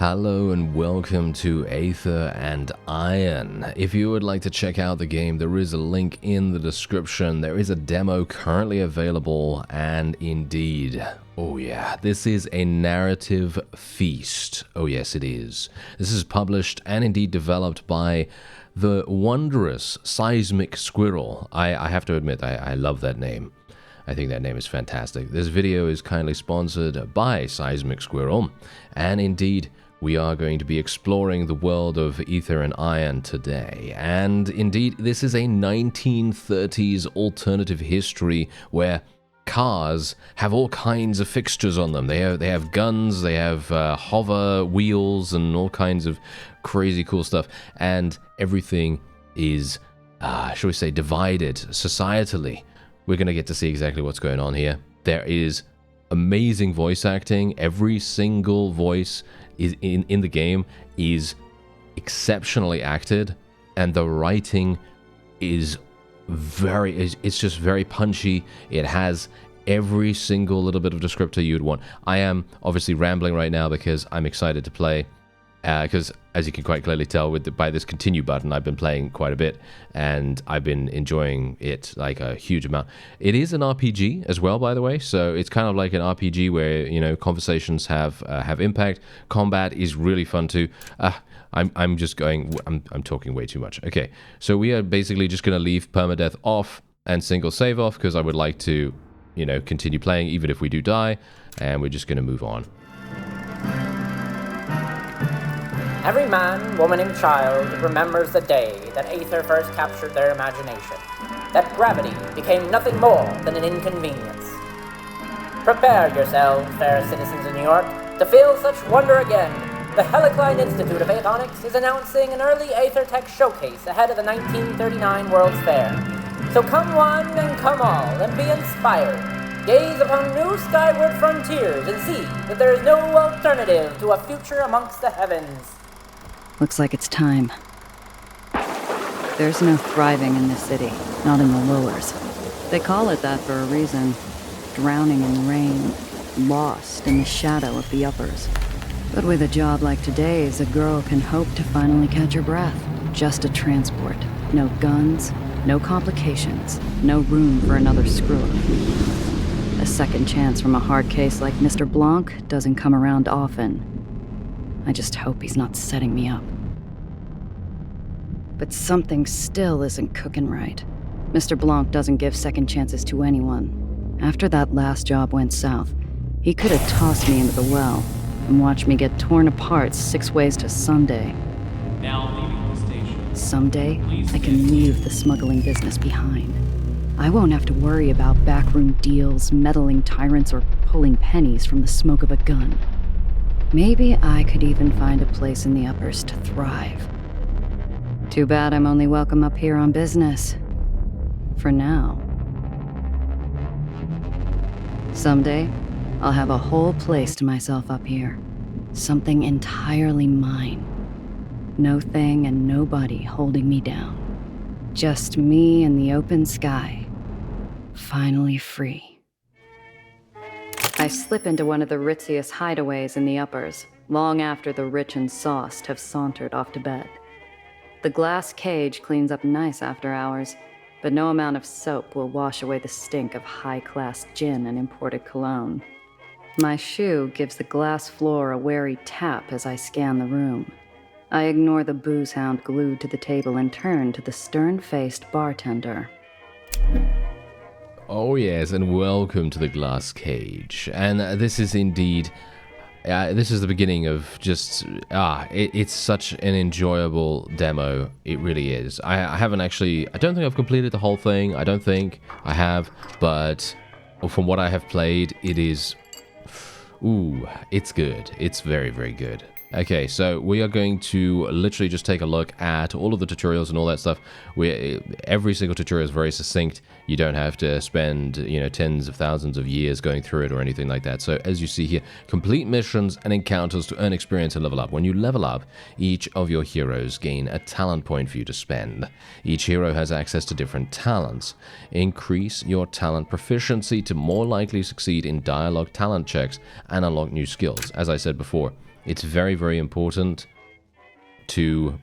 Hello and welcome to Aether and Iron. If you would like to check out the game, there is a link in the description. There is a demo currently available, and indeed, oh yeah, this is a narrative feast. Oh yes, it is. This is published and indeed developed by the wondrous Seismic Squirrel. I have to admit, I love that name. I think that name is fantastic. This video is kindly sponsored by Seismic Squirrel, and indeed, we are going to be exploring the world of Aether and Iron today. And indeed, this is a 1930s alternative history where cars have all kinds of fixtures on them. They have guns, they have hover wheels, and all kinds of crazy cool stuff. And everything is, shall we say, divided societally. We're going to get to see exactly what's going on here. There is amazing voice acting. Every single voice is in the game is exceptionally acted, and the writing is it's just very punchy. It has every single little bit of descriptor you'd want. I am obviously rambling right now because I'm excited to play, because as you can quite clearly tell by this continue button, I've been playing quite a bit and I've been enjoying it like a huge amount. It is an RPG as well, by the way, so it's kind of like an RPG where, you know, conversations have impact. Combat is really fun too. I'm talking way too much. Okay, so we are basically just going to leave permadeath off and single save off because I would like to, you know, continue playing even if we do die, and we're just going to move on. Every man, woman, and child remembers the day that Aether first captured their imagination, that gravity became nothing more than an inconvenience. Prepare yourselves, fair citizens of New York, to feel such wonder again. The Helicline Institute of Aethonics is announcing an early Aether Tech showcase ahead of the 1939 World's Fair. So come one and come all, and be inspired. Gaze upon new skyward frontiers and see that there is no alternative to a future amongst the heavens. Looks like it's time. There's no thriving in this city, not in the lowers. They call it that for a reason. Drowning in rain, lost in the shadow of the uppers. But with a job like today's, a girl can hope to finally catch her breath. Just a transport. No guns, no complications, no room for another screw-up. A second chance from a hard case like Mr. Blanc doesn't come around often. I just hope he's not setting me up. But something still isn't cooking right. Mr. Blanc doesn't give second chances to anyone. After that last job went south, he could have tossed me into the well and watched me get torn apart 6 ways to Sunday. Now leaving the station. Someday, I can leave the smuggling business behind. I won't have to worry about backroom deals, meddling tyrants, or pulling pennies from the smoke of a gun. Maybe I could even find a place in the uppers to thrive. Too bad I'm only welcome up here on business. For now. Someday, I'll have a whole place to myself up here. Something entirely mine. No thing and nobody holding me down. Just me and the open sky. Finally free. I slip into one of the ritziest hideaways in the uppers, long after the rich and sauced have sauntered off to bed. The glass cage cleans up nice after hours, but no amount of soap will wash away the stink of high-class gin and imported cologne. My shoe gives the glass floor a wary tap as I scan the room. I ignore the booze hound glued to the table and turn to the stern-faced bartender. Oh yes, and welcome to the Glass Cage. And this is indeed, this is the beginning of just, it's such an enjoyable demo. It really is. I haven't actually, I don't think I've completed the whole thing. I don't think I have, but from what I have played, it is, it's good. It's very, very good. Okay, so we are going to literally just take a look at all of the tutorials and all that stuff. Every single tutorial is very succinct. You don't have to spend, you know, tens of thousands of years going through it or anything like that. So as you see here, complete missions and encounters to earn experience and level up. When you level up, each of your heroes gain a talent point for you to spend. Each hero has access to different talents. Increase your talent proficiency to more likely succeed in dialogue talent checks and unlock new skills. As I said before, it's very, very important to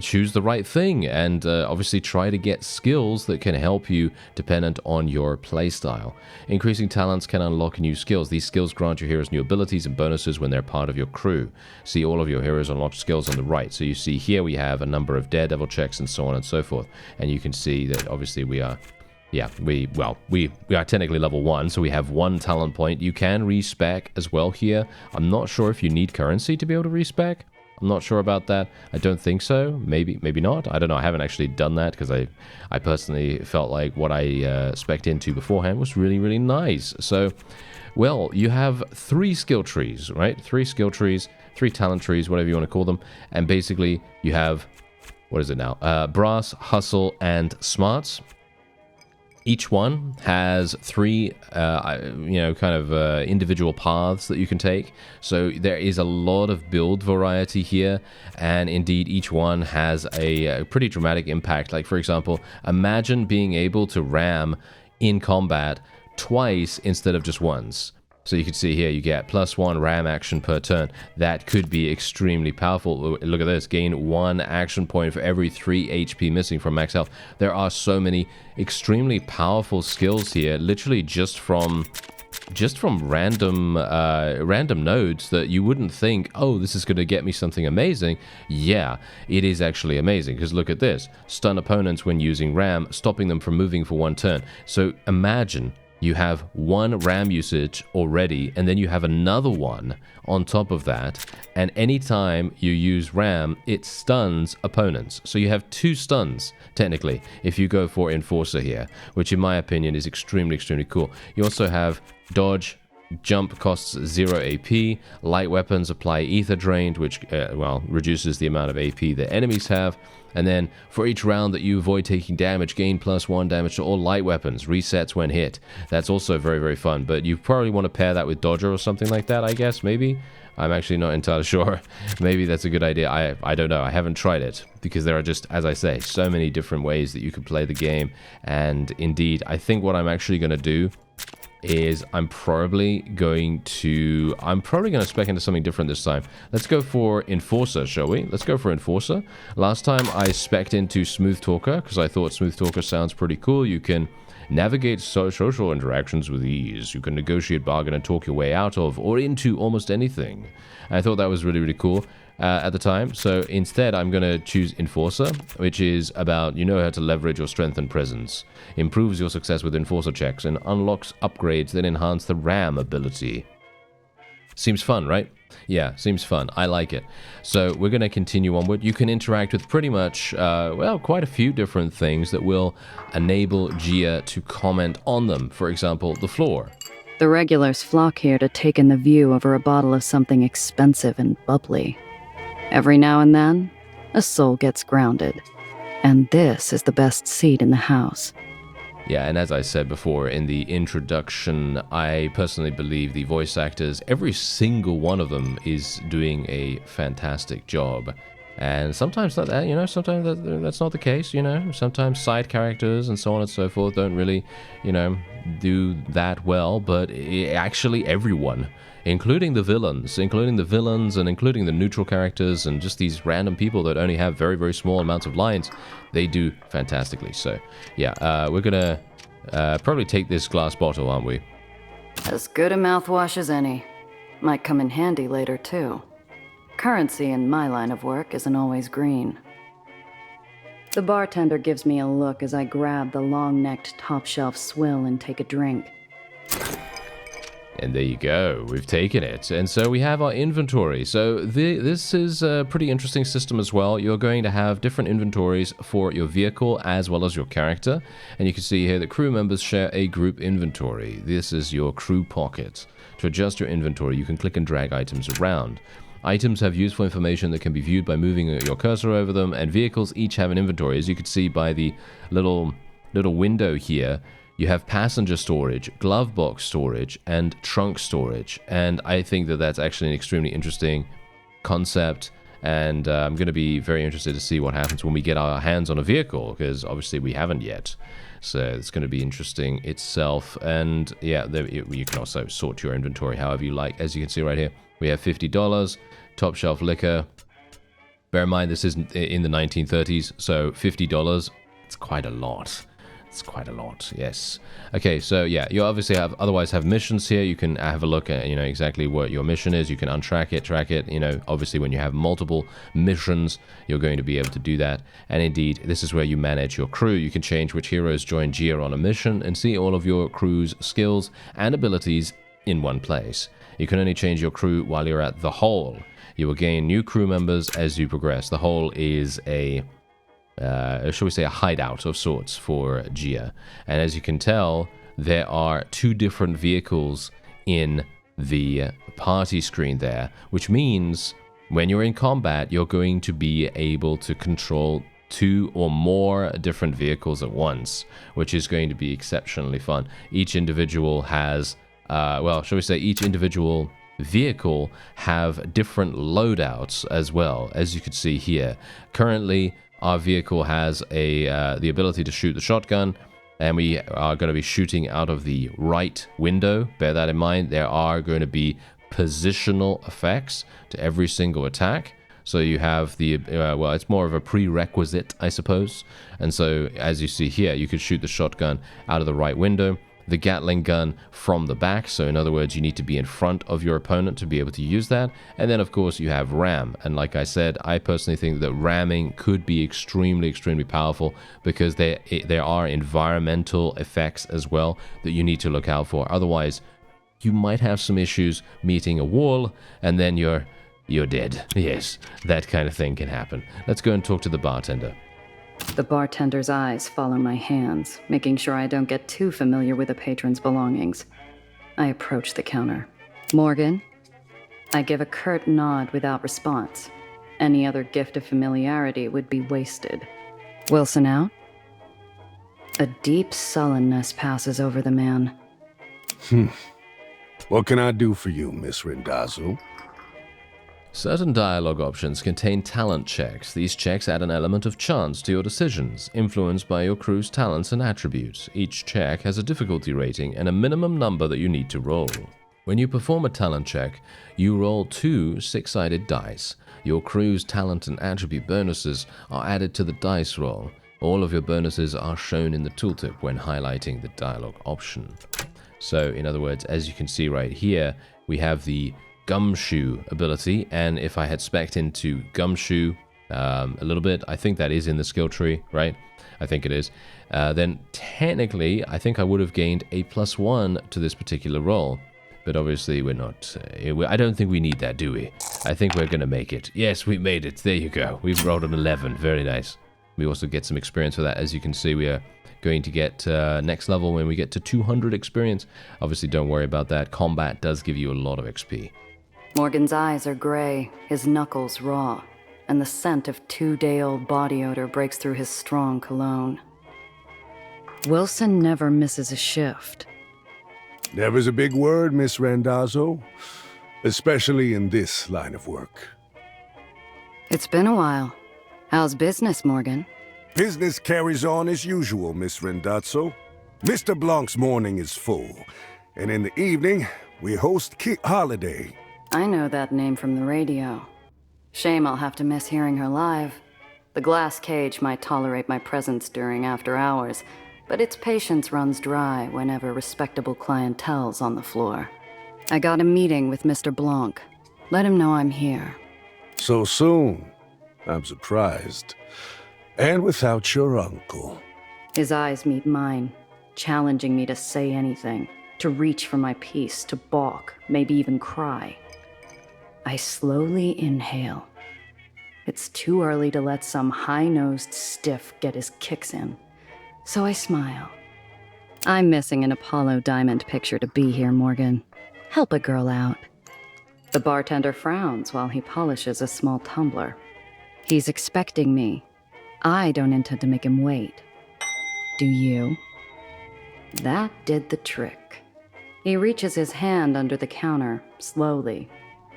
choose the right thing and obviously try to get skills that can help you dependent on your playstyle. Increasing talents can unlock new skills. These skills grant your heroes new abilities and bonuses when they're part of your crew. See all of your heroes unlock skills on the right. So you see here we have a number of daredevil checks and so on and so forth. And you can see that obviously we are... Yeah, we are technically level 1, so we have 1 talent point. You can respec as well here. I'm not sure if you need currency to be able to respec. I'm not sure about that. I don't think so. Maybe not. I don't know. I haven't actually done that because I personally felt like what I spec'd into beforehand was really, really nice. So, well, you have 3 skill trees, right? 3 skill trees, 3 talent trees, whatever you want to call them. And basically, you have, what is it now? Brass, hustle, and smarts. Each one has 3, individual paths that you can take. So there is a lot of build variety here, and indeed each one has a pretty dramatic impact. Like, for example, imagine being able to ram in combat twice instead of just once. So you can see here you get +1 ram action per turn. That could be extremely powerful. Look at this, gain 1 action point for every 3 HP missing from max health. There are so many extremely powerful skills here, literally just from random nodes that you wouldn't think, oh, this is going to get me something amazing. Yeah, it is actually amazing, because look at this. Stun opponents when using ram, stopping them from moving for 1 turn. So imagine you have 1 ram usage already, and then you have another one on top of that, and anytime you use ram, it stuns opponents. So you have 2 stuns, technically, if you go for Enforcer here, which in my opinion is extremely, extremely cool. You also have dodge, jump costs 0 AP, light weapons apply ether drained, which, reduces the amount of AP that enemies have. And then, for each round that you avoid taking damage, gain +1 damage to all light weapons, resets when hit. That's also very, very fun, but you probably want to pair that with Dodger or something like that, I guess, maybe? I'm actually not entirely sure. Maybe that's a good idea. I don't know. I haven't tried it, because there are just, as I say, so many different ways that you could play the game. And indeed, I think what I'm actually going to do is I'm probably going to spec into something different this time. Let's go for Enforcer, shall we? Let's go for Enforcer. Last time I spec'd into Smooth Talker because I thought Smooth Talker sounds pretty cool. You can navigate social interactions with ease. You can negotiate, bargain, and talk your way out of or into almost anything. I thought that was really, really cool at the time. So instead, I'm going to choose Enforcer, which is about, you know how to leverage your strength and presence. Improves your success with Enforcer checks and unlocks upgrades that enhance the RAM ability. Seems fun, right? Yeah, seems fun. I like it. So we're going to continue onward. You can interact with pretty much, quite a few different things that will enable Gia to comment on them. For example, the floor. The regulars flock here to take in the view over a bottle of something expensive and bubbly. Every now and then, a soul gets grounded. And this is the best seat in the house. Yeah, and as I said before in the introduction, I personally believe the voice actors, every single one of them is doing a fantastic job. And sometimes sometimes that's not the case, Sometimes side characters and so on and so forth don't really, do that well, but actually everyone, including the villains and including the neutral characters and just these random people that only have very, very small amounts of lines, they do fantastically. So, yeah, we're gonna probably take this glass bottle, aren't we? As good a mouthwash as any. Might come in handy later, too. Currency in my line of work isn't always green. The bartender gives me a look as I grab the long-necked top-shelf swill and take a drink. And there you go, we've taken it. And so we have our inventory. So this is a pretty interesting system as well. You're going to have different inventories for your vehicle as well as your character. And you can see here that crew members share a group inventory. This is your crew pocket. To adjust your inventory, you can click and drag items around. Items have useful information that can be viewed by moving your cursor over them, and vehicles each have an inventory. As you can see by the little window here, you have passenger storage, glove box storage, and trunk storage. And I think that that's actually an extremely interesting concept And I'm going to be very interested to see what happens when we get our hands on a vehicle, because obviously we haven't yet. So it's going to be interesting itself. And yeah, you can also sort your inventory however you like. As you can see right here, we have $50, top shelf liquor. Bear in mind, this isn't in the 1930s, so $50, it's quite a lot. It's quite a lot, yes. Okay, so yeah, you obviously otherwise have missions here. You can have a look at, exactly what your mission is. You can untrack it, track it. Obviously when you have multiple missions, you're going to be able to do that. And indeed, this is where you manage your crew. You can change which heroes join Gia on a mission and see all of your crew's skills and abilities in one place. You can only change your crew while you're at the Hole. You will gain new crew members as you progress. The Hole is shall we say, a hideout of sorts for Gia. And as you can tell, there are 2 different vehicles in the party screen there, which means when you're in combat, you're going to be able to control 2 or more different vehicles at once, which is going to be exceptionally fun. Each individual has, shall we say, each individual vehicle have different loadouts as well, as you can see here. Currently, our vehicle has the ability to shoot the shotgun, and we are going to be shooting out of the right window. Bear that in mind. There are going to be positional effects to every single attack. So you have the, it's more of a prerequisite, I suppose. And so, as you see here, you could shoot the shotgun out of the right window, the Gatling gun from the back. So in other words, you need to be in front of your opponent to be able to use that. And then of course you have ram. And like I said, I personally think that ramming could be extremely powerful, because there are environmental effects as well that you need to look out for. Otherwise, you might have some issues meeting a wall, and then you're dead. Yes, that kind of thing can happen. Let's go and talk to the bartender. The bartender's eyes follow my hands, making sure I don't get too familiar with the patron's belongings. I approach the counter. Morgan? I give a curt nod without response. Any other gift of familiarity would be wasted. Wilson out? A deep sullenness passes over the man. What can I do for you, Miss Randazzo? Certain dialogue options contain talent checks. These checks add an element of chance to your decisions, influenced by your crew's talents and attributes. Each check has a difficulty rating and a minimum number that you need to roll. When you perform a talent check, you roll 2 6-sided dice. Your crew's talent and attribute bonuses are added to the dice roll. All of your bonuses are shown in the tooltip when highlighting the dialogue option. So, in other words, as you can see right here, we have the Gumshoe ability, and if I had spec'd into Gumshoe a little bit, I think that is in the skill tree, right? I think it is. Then technically, I think I would have gained a +1 to this particular roll, but obviously we're not. I don't think we need that, do we? I think we're gonna make it. Yes, we made it. There you go. We've rolled an 11. Very nice. We also get some experience for that. As you can see, we are going to get next level when we get to 200 experience. Obviously, don't worry about that. Combat does give you a lot of XP. Morgan's eyes are gray, his knuckles raw, and the scent of 2-day-old body odor breaks through his strong cologne. Wilson never misses a shift. Never's a big word, Miss Randazzo, especially in this line of work. It's been a while. How's business, Morgan? Business carries on as usual, Miss Randazzo. Mr. Blanc's morning is full, and in the evening, we host Kit Holiday. I know that name from the radio. Shame I'll have to miss hearing her live. The glass cage might tolerate my presence during after hours, but its patience runs dry whenever respectable clientele's on the floor. I got a meeting with Mr. Blanc. Let him know I'm here. So soon? I'm surprised. And without your uncle. His eyes meet mine, challenging me to say anything, to reach for my piece, to balk, maybe even cry. I slowly inhale. It's too early to let some high-nosed stiff get his kicks in, so I smile. I'm missing an Apollo Diamond picture to be here, Morgan. Help a girl out. The bartender frowns while he polishes a small tumbler. He's expecting me. I don't intend to make him wait. Do you? That did the trick. He reaches his hand under the counter, slowly.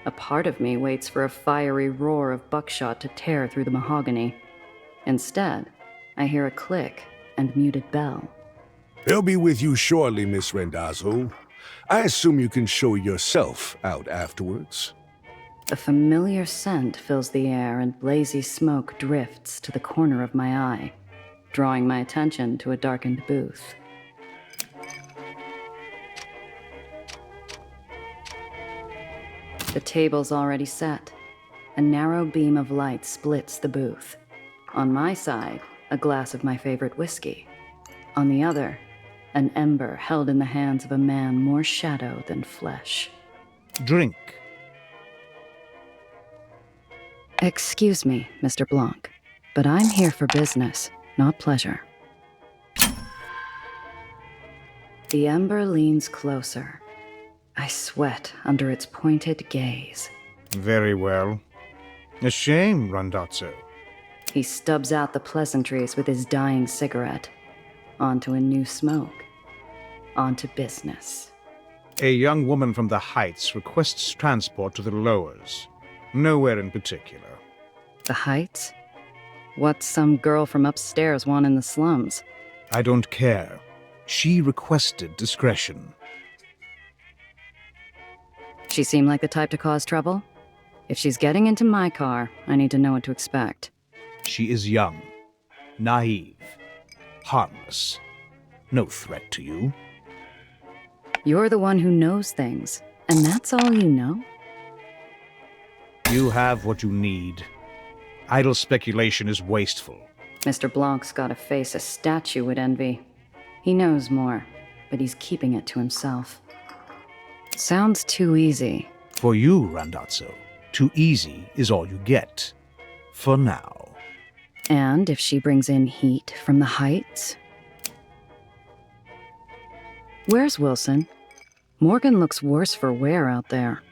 A part of me waits for a fiery roar of buckshot to tear through the mahogany. Instead, I hear a click and muted bell. They'll be with you shortly, Miss Rendazzo. I assume you can show yourself out afterwards. A familiar scent fills the air and blazy smoke drifts to the corner of my eye, drawing my attention to a darkened booth. The table's already set. A narrow beam of light splits the booth. On my side, a glass of my favorite whiskey. On the other, an ember held in the hands of a man more shadow than flesh. Drink. Excuse me, Mr. Blanc, but I'm here for business, not pleasure. The ember leans closer. I sweat under its pointed gaze. Very well. A shame, Randazzo. He stubs out the pleasantries with his dying cigarette. Onto a new smoke. Onto business. A young woman from the Heights requests transport to the Lowers. Nowhere in particular. The Heights? What's some girl from upstairs want in the slums? I don't care. She requested discretion. She seemed like the type to cause trouble? If she's getting into my car, I need to know what to expect. She is young, naive, harmless. No threat to you. You're the one who knows things, and that's all you know? You have what you need. Idle speculation is wasteful. Mr. Blanc's got a face a statue would envy. He knows more, but he's keeping it to himself. Sounds too easy. For you, Randazzo, too easy is all you get. For now. And if she brings in heat from the Heights? Where's Wilson? Morgan looks worse for wear out there.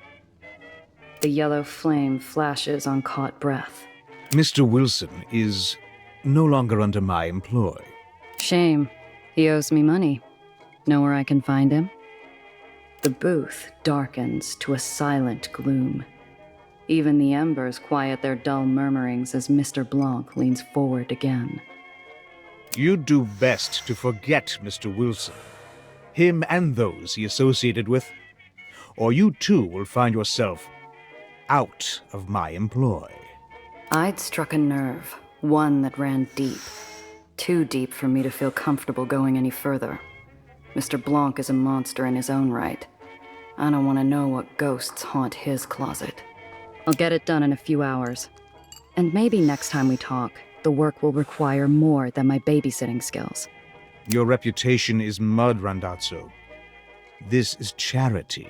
The yellow flame flashes on caught breath. Mr. Wilson is no longer under my employ. Shame. He owes me money. Know where I can find him? The booth darkens to a silent gloom. Even the embers quiet their dull murmurings as Mr. Blanc leans forward again. You'd do best to forget Mr. Wilson. Him and those he associated with. Or you too will find yourself out of my employ. I'd struck a nerve, one that ran deep. Too deep for me to feel comfortable going any further. Mr. Blanc is a monster in his own right. I don't want to know what ghosts haunt his closet. I'll get it done in a few hours. And maybe next time we talk, the work will require more than my babysitting skills. Your reputation is mud, Randazzo. This is charity.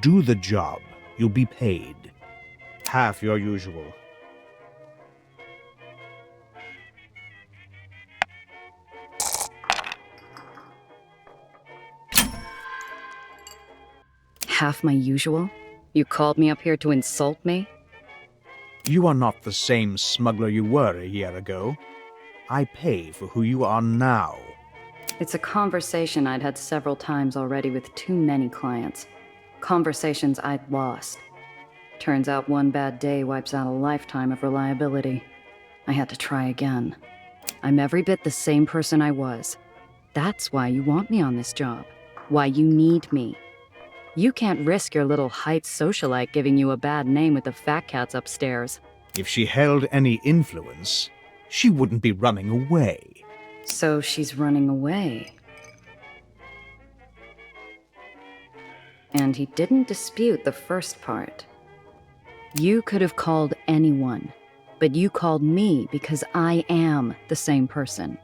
Do the job. You'll be paid. Half your usual. Half my usual? You called me up here to insult me? You are not the same smuggler you were a year ago. I pay for who you are now. It's a conversation I'd had several times already with too many clients. Conversations I'd lost. Turns out one bad day wipes out a lifetime of reliability. I had to try again. I'm every bit the same person I was. That's why you want me on this job. Why you need me. You can't risk your little Heights socialite giving you a bad name with the fat cats upstairs. If she held any influence, she wouldn't be running away. So she's running away. And he didn't dispute the first part. You could have called anyone, but you called me because I am the same person.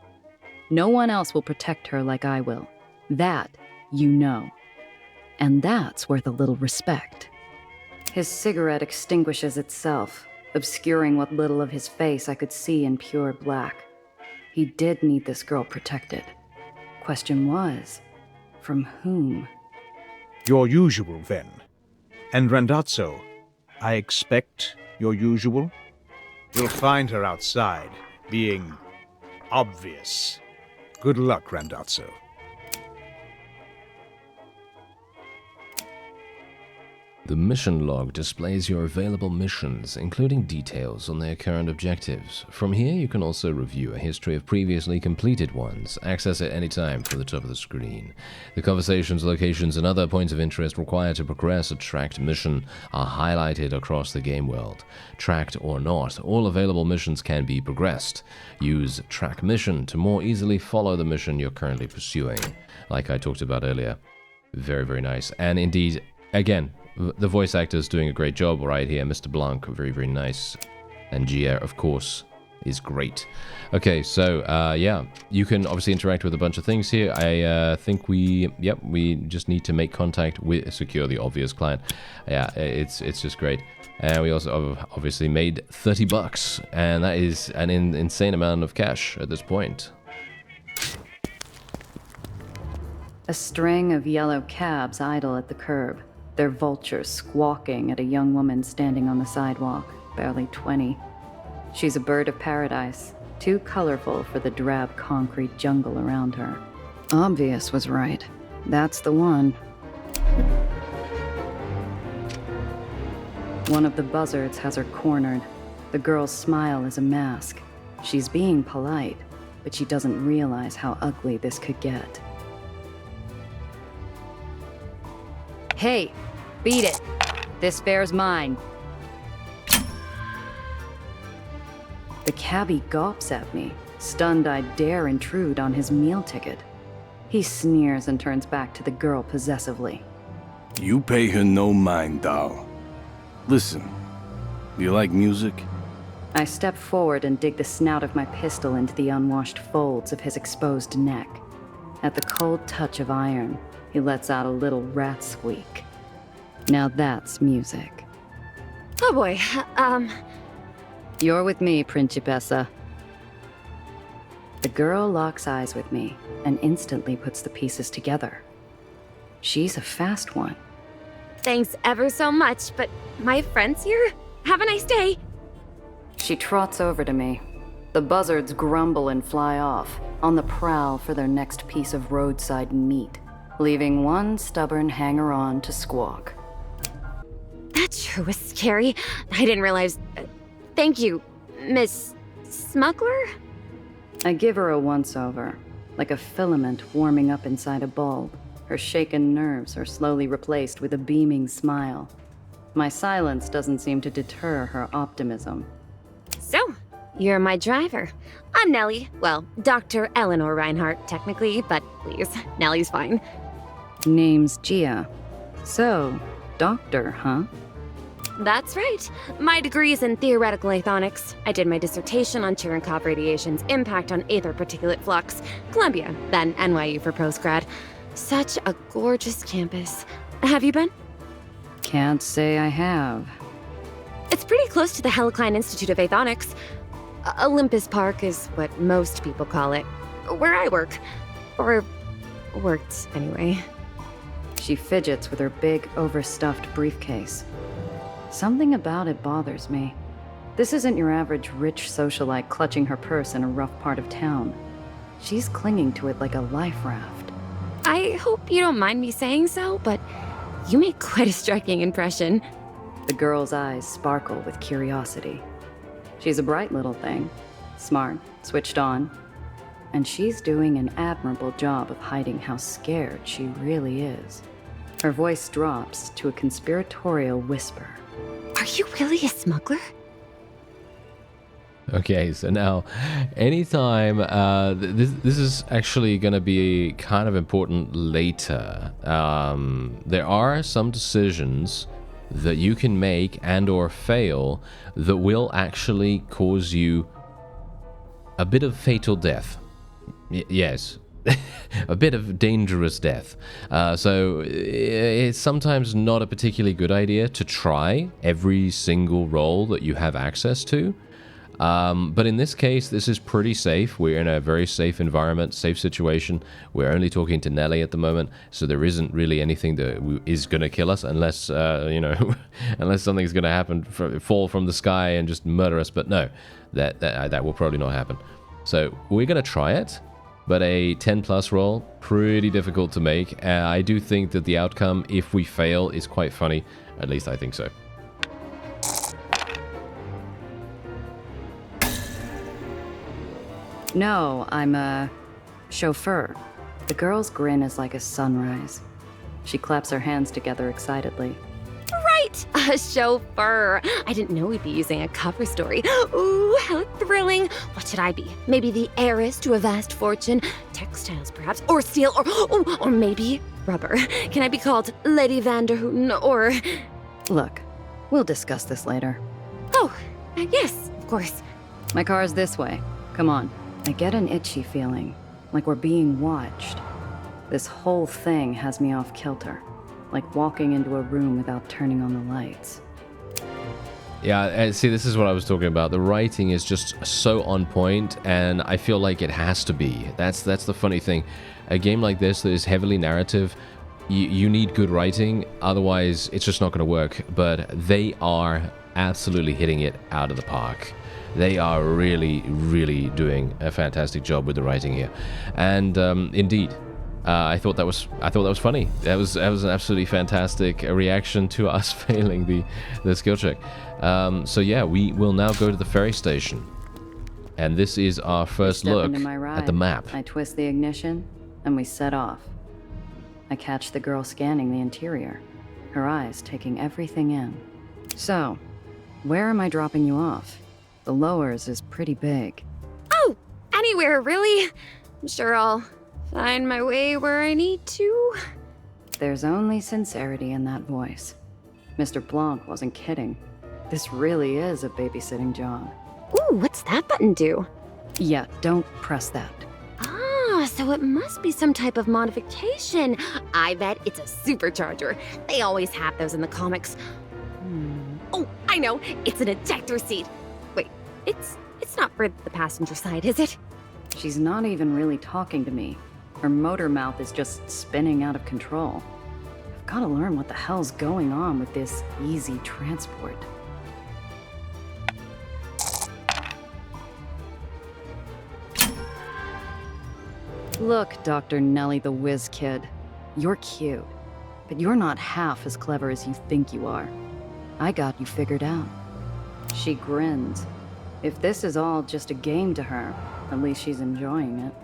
No one else will protect her like I will. That you know. And that's worth a little respect. His cigarette extinguishes itself, obscuring what little of his face I could see in pure black. He did need this girl protected. Question was, from whom? Your usual, then. And Randazzo, I expect your usual? You'll find her outside, being obvious. Good luck, Randazzo. The mission log displays your available missions, including details on their current objectives. From here, you can also review a history of previously completed ones. Access at any time from the top of the screen. The conversations, locations, and other points of interest required to progress a tracked mission are highlighted across the game world. Tracked or not, all available missions can be progressed. Use Track Mission to more easily follow the mission you're currently pursuing, like I talked about earlier. Very, very nice. And indeed, again, the voice actor is doing a great job right here. Mr. Blanc, very, very nice. And Gia, of course, is great. Okay, so, yeah, you can obviously interact with a bunch of things here. I think we just need to make contact with Secure the Obvious client. Yeah, it's just great. And we also obviously made $30, and that is an insane amount of cash at this point. A string of yellow cabs idle at the curb, their vultures squawking at a young woman standing on the sidewalk, barely 20. She's a bird of paradise, too colorful for the drab concrete jungle around her. Obvious was right. That's the one. One of the buzzards has her cornered. The girl's smile is a mask. She's being polite, but she doesn't realize how ugly this could get. Hey, beat it. This fare's mine. The cabbie gawps at me, stunned I dare intrude on his meal ticket. He sneers and turns back to the girl possessively. You pay her no mind, doll. Listen, do you like music? I step forward and dig the snout of my pistol into the unwashed folds of his exposed neck. At the cold touch of iron, he lets out a little rat squeak. Now that's music. Oh boy, You're with me, Principessa. The girl locks eyes with me and instantly puts the pieces together. She's a fast one. thanks ever so much, but my friend's here? Have a nice day. She trots over to me. The buzzards grumble and fly off, on the prowl for their next piece of roadside meat, leaving one stubborn hanger-on to squawk. That sure was scary. I didn't realize... thank you, Miss... Smuggler? I give her a once-over, like a filament warming up inside a bulb. Her shaken nerves are slowly replaced with a beaming smile. My silence doesn't seem to deter her optimism. So, you're my driver. I'm Nellie. Well, Dr. Eleanor Reinhardt, technically, but please, Nellie's fine. Name's Gia. So, doctor, huh? That's right. My degree's in theoretical aethonics. I did my dissertation on Cherenkov radiation's impact on aether particulate flux. Columbia, then NYU for postgrad. Such a gorgeous campus. Have you been? Can't say I have. It's pretty close to the Helicline Institute of Aethonics. Olympus Park is what most people call it. Where I work. Or worked, anyway. She fidgets with her big, overstuffed briefcase. Something about it bothers me. This isn't your average rich socialite clutching her purse in a rough part of town. She's clinging to it like a life raft. I hope you don't mind me saying so, but you make quite a striking impression. The girl's eyes sparkle with curiosity. She's a bright little thing. Smart, switched on. And she's doing an admirable job of hiding how scared she really is. Her voice drops to a conspiratorial whisper. Are you really a smuggler? Okay, so now, anytime, this is actually going to be kind of important later. There are some decisions that you can make and or fail that will actually cause you a bit of fatal death. Yes. A bit of dangerous death. So it's sometimes not a particularly good idea to try every single role that you have access to. But in this case, this is pretty safe. We're in a very safe environment, safe situation. We're only talking to Nellie at the moment, so there isn't really anything that is going to kill us unless, unless something's going to happen, fall from the sky and just murder us. But no, that will probably not happen. So we're going to try it. but a 10 plus roll, pretty difficult to make. I do think that the outcome, if we fail, is quite funny. At least I think so. No, I'm a chauffeur. The girl's grin is like a sunrise. She claps her hands together excitedly. Right! A chauffeur. I didn't know we'd be using a cover story. Ooh, how thrilling. What should I be? Maybe the heiress to a vast fortune? Textiles, perhaps? Or steel? Or maybe rubber? Can I be called Lady Vanderhooten? Or... Look, we'll discuss this later. Oh, yes, of course. My car's this way. Come on. I get an itchy feeling, like we're being watched. This whole thing has me off kilter, like walking into a room without turning on the lights. Yeah, see, this is what I was talking about. The writing is just so on point, and I feel like it has to be. That's the funny thing. A game like this that is heavily narrative, you need good writing, otherwise it's just not going to work. But they are absolutely hitting it out of the park. They are really, really doing a fantastic job with the writing here, and indeed, I thought that was funny. That was an absolutely fantastic reaction to us failing the skill check. So yeah, we will now go to the ferry station, and this is our first look at the map. I twist the ignition, and we set off. I catch the girl scanning the interior, her eyes taking everything in. So, where am I dropping you off? The lowers is pretty big. Oh, anywhere, really? I'm sure I'll find my way where I need to. There's only sincerity in that voice. Mr. Blanc wasn't kidding. This really is a babysitting job. Ooh, what's that button do? Yeah, don't press that. Ah, so it must be some type of modification. I bet it's a supercharger. They always have those in the comics. Oh, I know. It's an ejector seat. Wait, it's not for the passenger side, is it? She's not even really talking to me. Her motor mouth is just spinning out of control. I've got to learn what the hell's going on with this easy transport. Look, Dr. Nellie the Whiz Kid. You're cute, but you're not half as clever as you think you are. I got you figured out. She grins. If this is all just a game to her, at least she's enjoying it.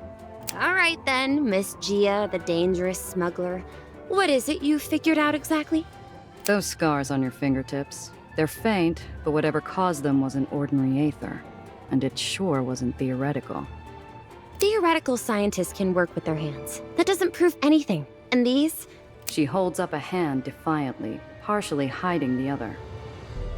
All right then, Miss Gia, the dangerous smuggler. What is it you figured out exactly? Those scars on your fingertips. They're faint, but whatever caused them wasn't ordinary Aether. And it sure wasn't theoretical. Theoretical scientists can work with their hands. That doesn't prove anything. And these? She holds up a hand defiantly, partially hiding the other.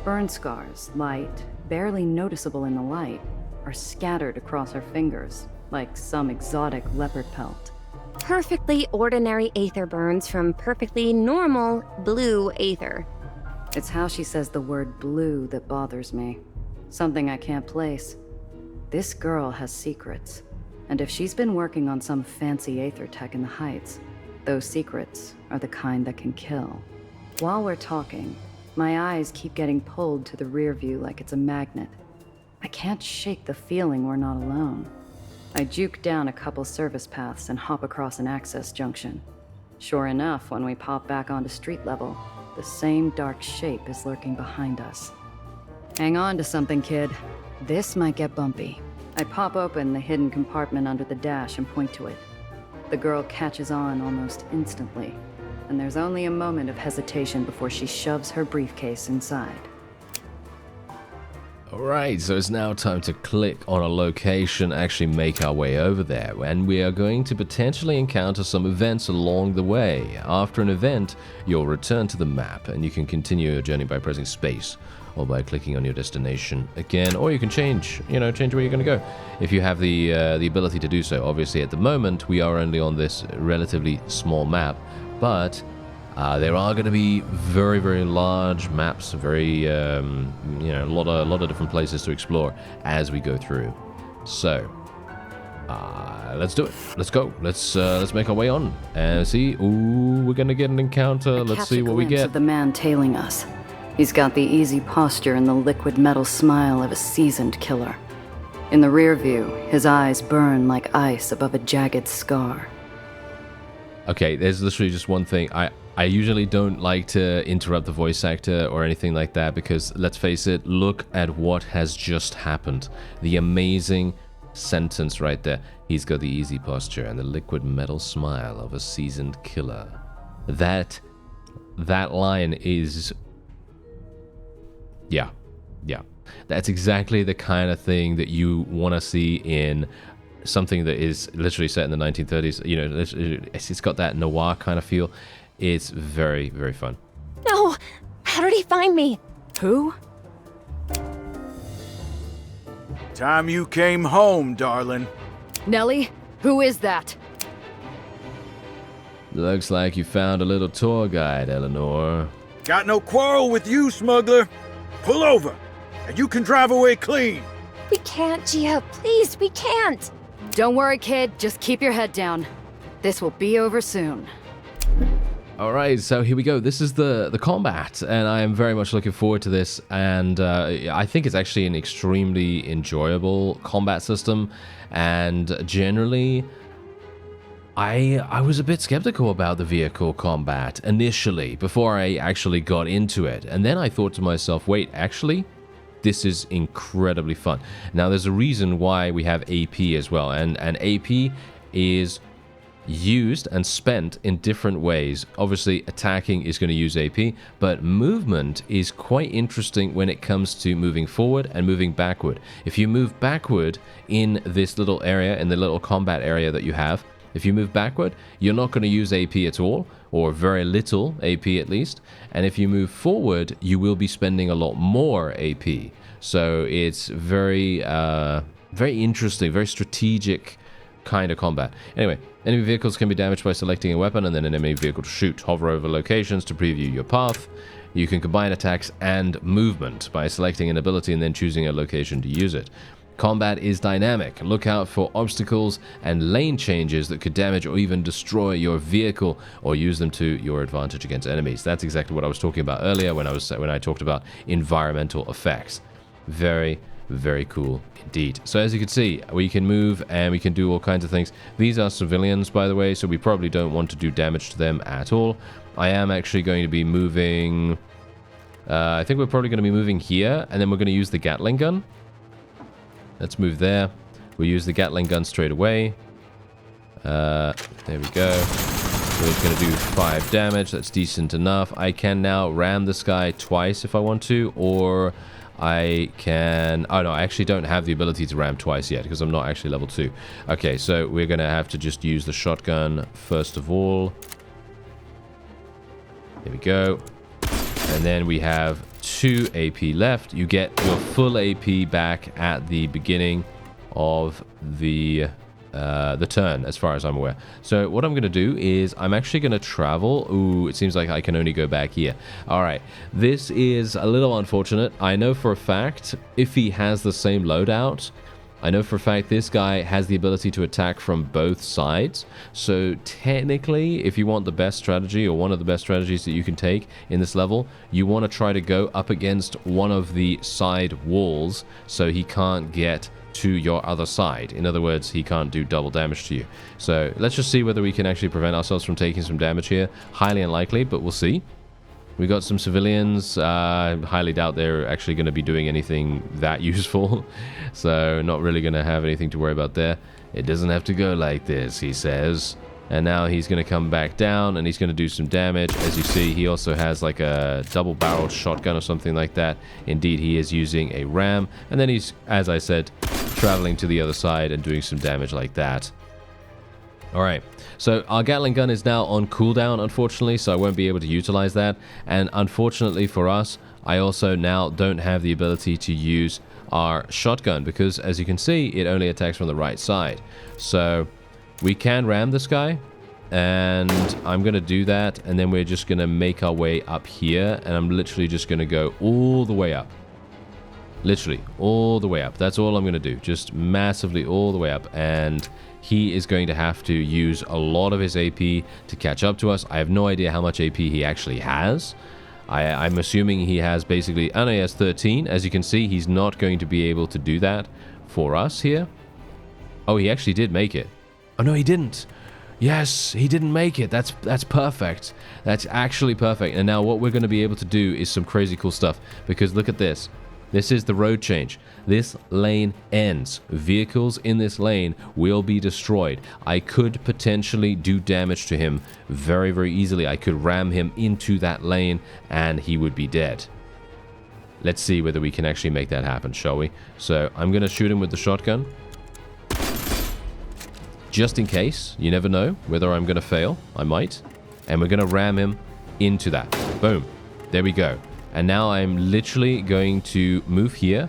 Burn scars, light, barely noticeable in the light, are scattered across her fingers, like some exotic leopard pelt. Perfectly ordinary Aether burns from perfectly normal blue Aether. It's how she says the word blue that bothers me. Something I can't place. This girl has secrets, and if she's been working on some fancy Aether tech in the Heights, those secrets are the kind that can kill. While we're talking, my eyes keep getting pulled to the rear view like it's a magnet. I can't shake the feeling we're not alone. I juke down a couple service paths and hop across an access junction. Sure enough, when we pop back onto street level, the same dark shape is lurking behind us. Hang on to something, kid. This might get bumpy. I pop open the hidden compartment under the dash and point to it. The girl catches on almost instantly, and there's only a moment of hesitation before she shoves her briefcase inside. Alright, so it's now time to click on a location, actually make our way over there, and we are going to potentially encounter some events along the way. After an event, you'll return to the map, and you can continue your journey by pressing space, or by clicking on your destination again, or you can change where you're going to go, if you have the ability to do so. Obviously, at the moment, we are only on this relatively small map, but there are going to be very, very large maps, very, a lot of different places to explore as we go through. So, let's do it. Let's go. Let's make our way on and see. Ooh, we're going to get an encounter. Let's see what we get. Of the man tailing us. He's got the easy posture and the liquid metal smile of a seasoned killer. In the rear view, his eyes burn like ice above a jagged scar. Okay, there's literally just one thing. I usually don't like to interrupt the voice actor or anything like that because, let's face it, look at what has just happened. The amazing sentence right there. He's got the easy posture and the liquid metal smile of a seasoned killer. That line is... Yeah. That's exactly the kind of thing that you want to see in something that is literally set in the 1930s. You know, it's got that noir kind of feel. It's very, very fun. No! How did he find me? Who? Time you came home, darling. Nellie? Who is that? Looks like you found a little tour guide, Eleanor. Got no quarrel with you, smuggler. Pull over, and you can drive away clean. We can't, Gia. Please, we can't. Don't worry, kid. Just keep your head down. This will be over soon. All right, so here we go. This is the combat, and I am very much looking forward to this. And I think it's actually an extremely enjoyable combat system. And generally, I was a bit skeptical about the vehicle combat initially, before I actually got into it. And then I thought to myself, wait, actually, this is incredibly fun. Now, there's a reason why we have AP as well, and AP is used and spent in different ways. Obviously, attacking is going to use AP, but movement is quite interesting when it comes to moving forward and moving backward. If you move backward in this little area, in the little combat area that you have, if you move backward, you're not going to use AP at all, or very little AP at least. And if you move forward, you will be spending a lot more AP. So it's very, very interesting, very strategic kind of combat. Anyway, enemy vehicles can be damaged by selecting a weapon and then an enemy vehicle to shoot. Hover over locations to preview your path. You can combine attacks and movement by selecting an ability and then choosing a location to use it. Combat is dynamic. Look out for obstacles and lane changes that could damage or even destroy your vehicle, or use them to your advantage against enemies. That's exactly what I was talking about earlier when I talked about environmental effects. Very, very cool indeed. So as you can see, we can move and we can do all kinds of things. These are civilians, by the way, so we probably don't want to do damage to them at all. I am actually going to be moving... I think we're probably going to be moving here, and then we're going to use the Gatling gun. Let's move there. We'll use the Gatling gun straight away. There we go. So it's going to do 5 damage. That's decent enough. I can now ram this guy twice if I want to, or I can... Oh, no, I actually don't have the ability to ram twice yet because I'm not actually level 2. Okay, so we're going to have to just use the shotgun first of all. Here we go. And then we have 2 AP left. You get your full AP back at the beginning of the turn, as far as I'm aware. So what I'm going to do is I'm actually going to travel. Ooh, it seems like I can only go back here. All right, this is a little unfortunate. I know for a fact if he has the same loadout, I know for a fact this guy has the ability to attack from both sides. So technically, if you want the best strategy, or one of the best strategies that you can take in this level, you want to try to go up against one of the side walls so he can't get to your other side. In other words, he can't do double damage to you. So let's just see whether we can actually prevent ourselves from taking some damage here. Highly unlikely, but we'll see. We got some civilians. Highly doubt they're actually going to be doing anything that useful. So not really going to have anything to worry about there. It doesn't have to go like this, he says. And now he's going to come back down and he's going to do some damage. As you see, he also has like a double-barreled shotgun or something like that. Indeed, he is using a ram. And then he's, as I said, traveling to the other side and doing some damage like that. Alright, so our Gatling gun is now on cooldown, unfortunately, so I won't be able to utilize that. And unfortunately for us, I also now don't have the ability to use our shotgun, because as you can see, it only attacks from the right side. So we can ram this guy, and I'm going to do that, and then we're just going to make our way up here, and I'm literally just going to go all the way up. Literally, all the way up. That's all I'm going to do. Just massively all the way up, and he is going to have to use a lot of his AP to catch up to us. I have no idea how much AP he actually has. I'm assuming he has basically... Oh no, he has 13. As you can see, he's not going to be able to do that for us here. Oh, he actually did make it. Oh no, he didn't. Yes, he didn't make it. That's perfect. That's actually perfect. And now what we're going to be able to do is some crazy cool stuff. Because look at this. This is the road change. This lane ends. Vehicles in this lane will be destroyed. I could potentially do damage to him very, very easily. I could ram him into that lane and he would be dead. Let's see whether we can actually make that happen, shall we? So I'm going to shoot him with the shotgun. Just in case. You never know whether I'm going to fail. I might. And we're going to ram him into that. Boom. There we go. And now I'm literally going to move here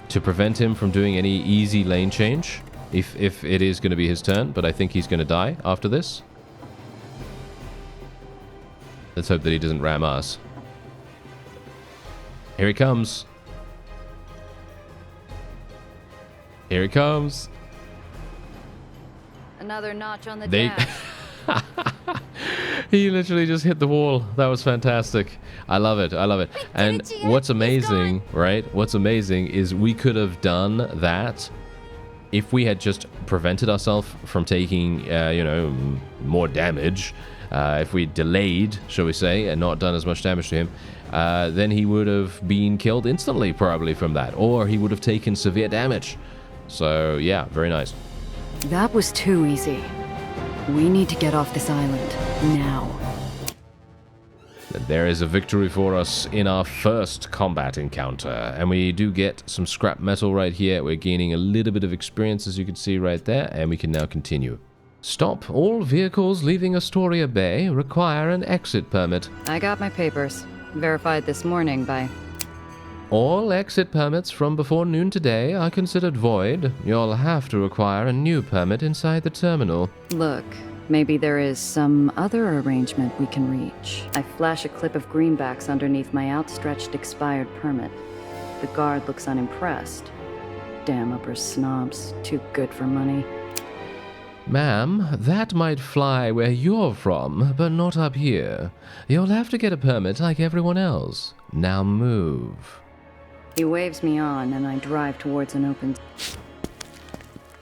to prevent him from doing any easy lane change, if it is going to be his turn, but I think he's going to die after this. Let's hope that he doesn't ram us. Here he comes. Here he comes. Another notch on the dash. He literally just hit the wall. That was fantastic. I love it. I love it. And what's amazing, right? What's amazing is we could have done that if we had just prevented ourselves from taking, more damage. If we delayed, shall we say, and not done as much damage to him, then he would have been killed instantly, probably, from that. Or he would have taken severe damage. So, yeah, very nice. That was too easy. We need to get off this island, now. There is a victory for us in our first combat encounter, and we do get some scrap metal right here. We're gaining a little bit of experience, as you can see right there, and we can now continue. Stop. All vehicles leaving Astoria Bay require an exit permit. I got my papers. Verified this morning by... All exit permits from before noon today are considered void. You'll have to require a new permit inside the terminal. Look, maybe there is some other arrangement we can reach. I flash a clip of greenbacks underneath my outstretched expired permit. The guard looks unimpressed. Damn upper snobs, too good for money. Ma'am, that might fly where you're from, but not up here. You'll have to get a permit like everyone else. Now move. He waves me on, and I drive towards an open...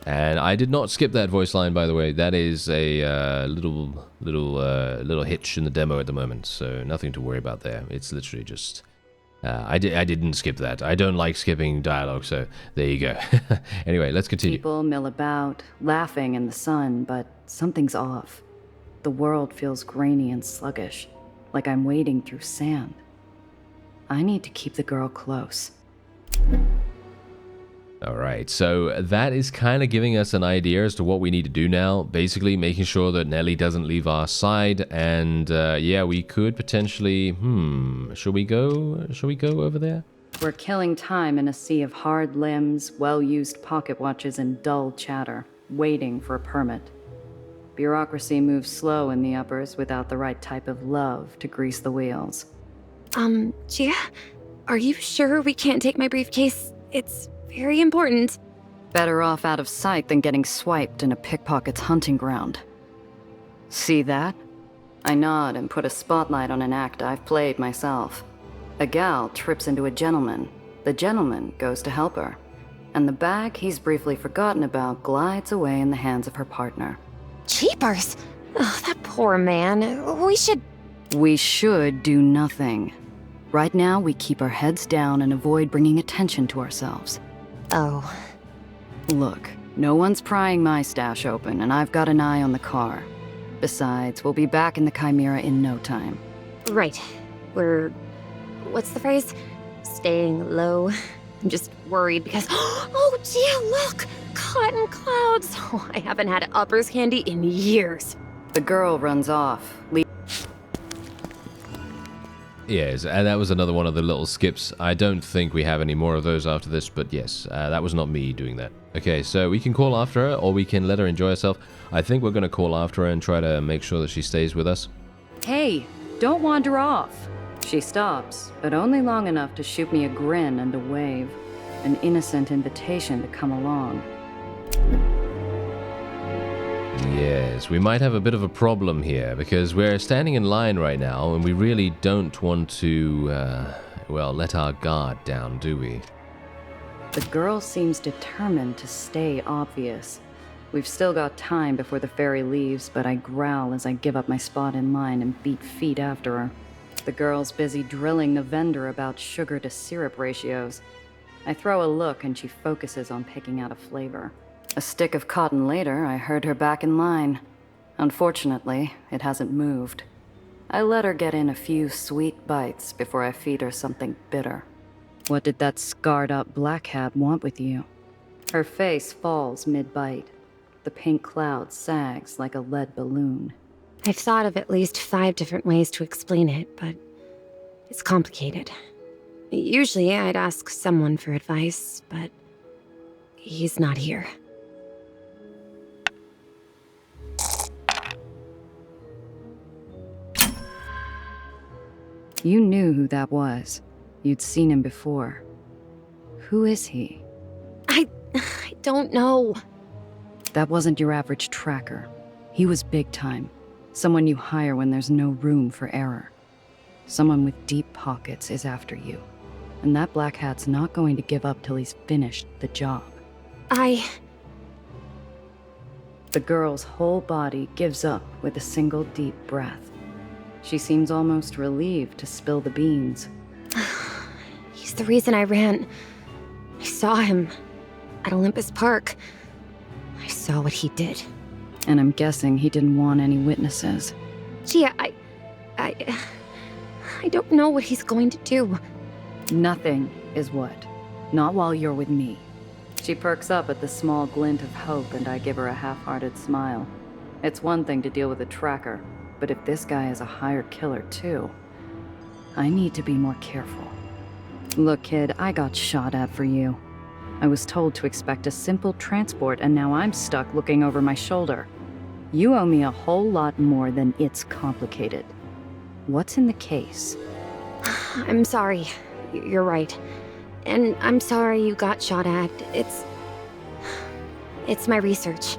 And I did not skip that voice line, by the way. That is a little hitch in the demo at the moment, so nothing to worry about there. It's literally just... I didn't skip that. I don't like skipping dialogue, so there you go. Anyway, let's continue. People mill about, laughing in the sun, but something's off. The world feels grainy and sluggish, like I'm wading through sand. I need to keep the girl close. Alright, so that is kind of giving us an idea as to what we need to do now. Basically, making sure that Nelly doesn't leave our side, and yeah, we could potentially... Shall we go over there? We're killing time in a sea of hard limbs, well-used pocket watches, and dull chatter, waiting for a permit. Bureaucracy moves slow in the uppers without the right type of love to grease the wheels. Gia? Are you sure we can't take my briefcase? It's very important. Better off out of sight than getting swiped in a pickpocket's hunting ground. See that? I nod and put a spotlight on an act I've played myself. A gal trips into a gentleman. The gentleman goes to help her. And the bag he's briefly forgotten about glides away in the hands of her partner. Cheapers! Oh, that poor man. We should do nothing. Right now, we keep our heads down and avoid bringing attention to ourselves. Oh. Look, no one's prying my stash open, and I've got an eye on the car. Besides, we'll be back in the Chimera in no time. Right. What's the phrase? Staying low. I'm just worried because... Oh, gee, look! Cotton clouds! Oh, I haven't had uppers candy in years. The girl runs off. Yes, and that was another one of the little skips. I don't think we have any more of those after this, but yes, that was not me doing that. Okay, so we can call after her, or we can let her enjoy herself. I think we're going to call after her and try to make sure that she stays with us. Hey, don't wander off. She stops, but only long enough to shoot me a grin and a wave. An innocent invitation to come along. Yes, we might have a bit of a problem here, because we're standing in line right now, and we really don't want to, well, let our guard down, do we? The girl seems determined to stay obvious. We've still got time before the ferry leaves, but I growl as I give up my spot in line and beat feet after her. The girl's busy drilling the vendor about sugar to syrup ratios. I throw a look and she focuses on picking out a flavor. A stick of cotton later, I heard her back in line. Unfortunately, it hasn't moved. I let her get in a few sweet bites before I feed her something bitter. What did that scarred-up black hat want with you? Her face falls mid-bite. The pink cloud sags like a lead balloon. I've thought of at least 5 different ways to explain it, but it's complicated. Usually I'd ask someone for advice, but he's not here. You knew who that was. You'd seen him before. Who is he? I don't know. That wasn't your average tracker. He was big time. Someone you hire when there's no room for error. Someone with deep pockets is after you. And that black hat's not going to give up till he's finished the job. The girl's whole body gives up with a single deep breath. She seems almost relieved to spill the beans. He's the reason I ran. I saw him at Olympus Park. I saw what he did. And I'm guessing he didn't want any witnesses. Gia, I don't know what he's going to do. Nothing is what. Not while you're with me. She perks up at the small glint of hope, and I give her a half-hearted smile. It's one thing to deal with a tracker, but if this guy is a hired killer too, I need to be more careful. Look, kid, I got shot at for you. I was told to expect a simple transport, and now I'm stuck looking over my shoulder. You owe me a whole lot more than it's complicated. What's in the case? I'm sorry. You're right. And I'm sorry you got shot at. It's my research.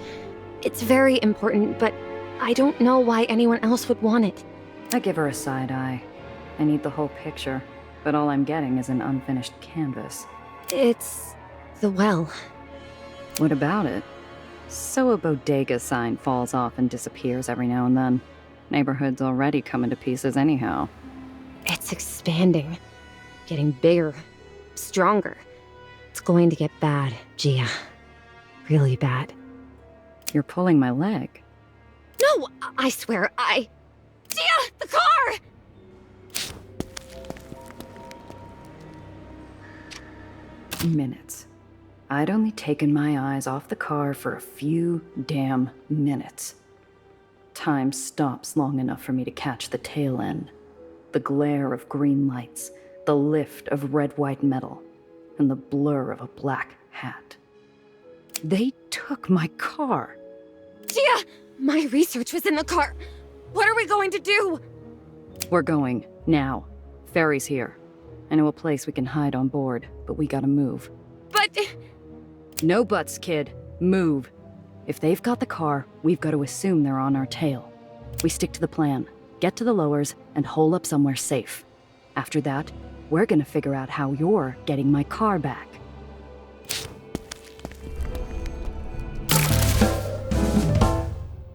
It's very important, but I don't know why anyone else would want it. I give her a side eye. I need the whole picture, but all I'm getting is an unfinished canvas. It's the well. What about it? So a bodega sign falls off and disappears every now and then. Neighborhood's already coming to pieces anyhow. It's expanding. Getting bigger. Stronger. It's going to get bad, Gia. Really bad. You're pulling my leg. No! I swear, Gia! The car! Minutes. I'd only taken my eyes off the car for a few damn minutes. Time stops long enough for me to catch the tail end. The glare of green lights, the lift of red-white metal, and the blur of a black hat. They took my car. Gia! My research was in the car. What are we going to do? We're going, now. Ferry's here. I know a place we can hide on board, but we gotta move. But... No buts, kid. Move. If they've got the car, we've got to assume they're on our tail. We stick to the plan, get to the lowers, and hole up somewhere safe. After that, we're gonna figure out how you're getting my car back.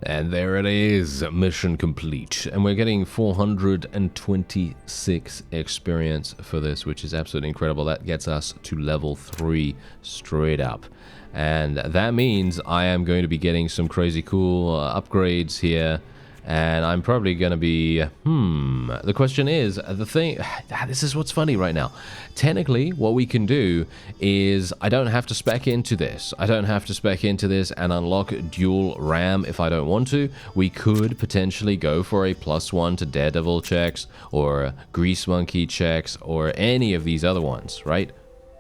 And there it is, mission complete. And we're getting 426 experience for this, which is absolutely incredible. That gets us to level 3 straight up. And that means I am going to be getting some crazy cool upgrades here. And I'm probably going to be, the question is, this is what's funny right now. Technically, what we can do is, I don't have to spec into this. I don't have to spec into this and unlock dual RAM if I don't want to. We could potentially go for a +1 to Daredevil checks, or Grease Monkey checks, or any of these other ones, right?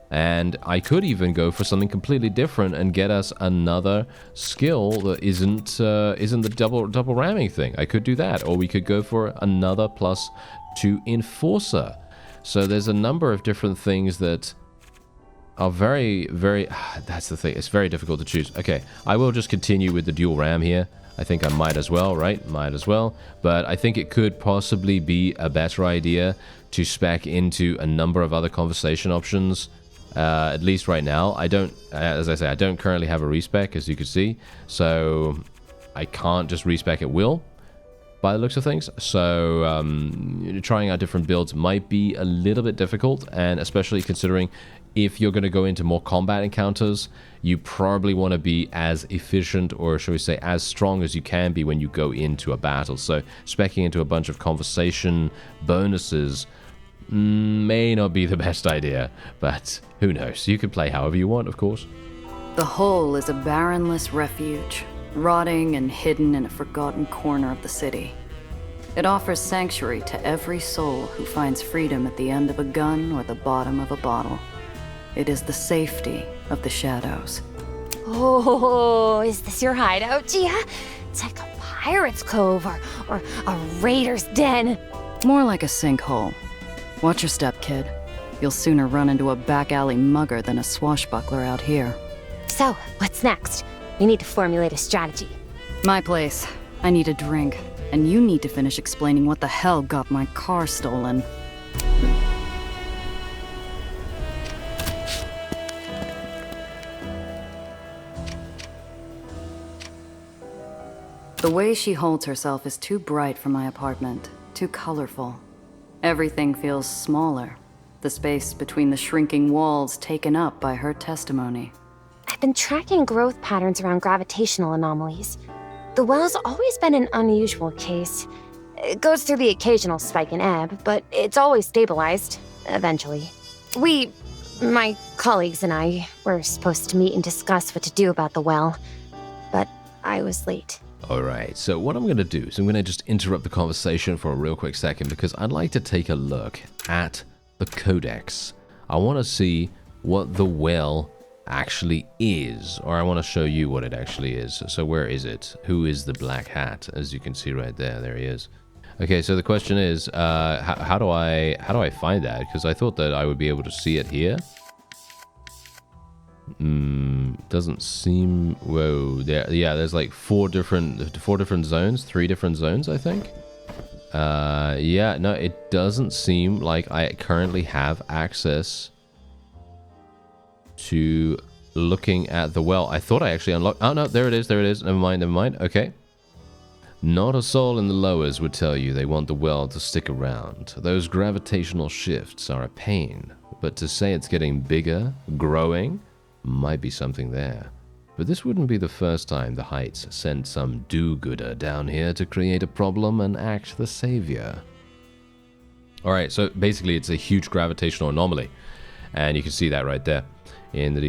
And I could even go for something completely different and get us another skill that isn't the double ramming thing. I could do that, or we could go for another +2 Enforcer. So there's a number of different things that are very, very... That's the thing. It's very difficult to choose. Okay, I will just continue with the dual RAM here. I think I might as well, right? Might as well. But I think it could possibly be a better idea to spec into a number of other conversation options. At least right now. I don't... As I say, I don't currently have a respec, as you can see. So I can't just respec at will, by the looks of things. So trying out different builds might be a little bit difficult, and especially considering if you're going to go into more combat encounters, you probably want to be as efficient, or shall we say as strong as you can be when you go into a battle. So speccing into a bunch of conversation bonuses may not be the best idea, but who knows? You can play however you want, of course. The Hole is a barrenless refuge, rotting and hidden in a forgotten corner of the city. It offers sanctuary to every soul who finds freedom at the end of a gun or the bottom of a bottle. It is the safety of the shadows. Oh, is this your hideout, Gia? It's like a pirate's cove or a raider's den. More like a sinkhole. Watch your step, kid. You'll sooner run into a back alley mugger than a swashbuckler out here. So, what's next? We need to formulate a strategy. My place. I need a drink. And you need to finish explaining what the hell got my car stolen. The way she holds herself is too bright for my apartment, too colorful. Everything feels smaller, the space between the shrinking walls taken up by her testimony. I've been tracking growth patterns around gravitational anomalies. The well's always been an unusual case. It goes through the occasional spike and ebb, but it's always stabilized, eventually. My colleagues and I, were supposed to meet and discuss what to do about the well, but I was late. Alright, so what I'm going to do is I'm going to just interrupt the conversation for a real quick second, because I'd like to take a look at the codex. I want to see what the well actually is, or I want to show you what it actually is. So where is it? Who is the Black Hat? As you can see right there, there he is. Okay, so the question is, how do I find that? Because I thought that I would be able to see it here. Doesn't seem... Whoa, there. Yeah, there's like four different zones, 3 different zones, I think. Yeah, no, it doesn't seem like I currently have access to looking at the well. I thought I actually unlocked... Oh, no, there it is, Never mind. Okay. Not a soul in the lowers would tell you they want the well to stick around. Those gravitational shifts are a pain, but to say it's getting bigger, growing, might be something there. But this wouldn't be the first time the Heights sent some do-gooder down here to create a problem and act the savior. Alright, so basically it's a huge gravitational anomaly, and you can see that right there in the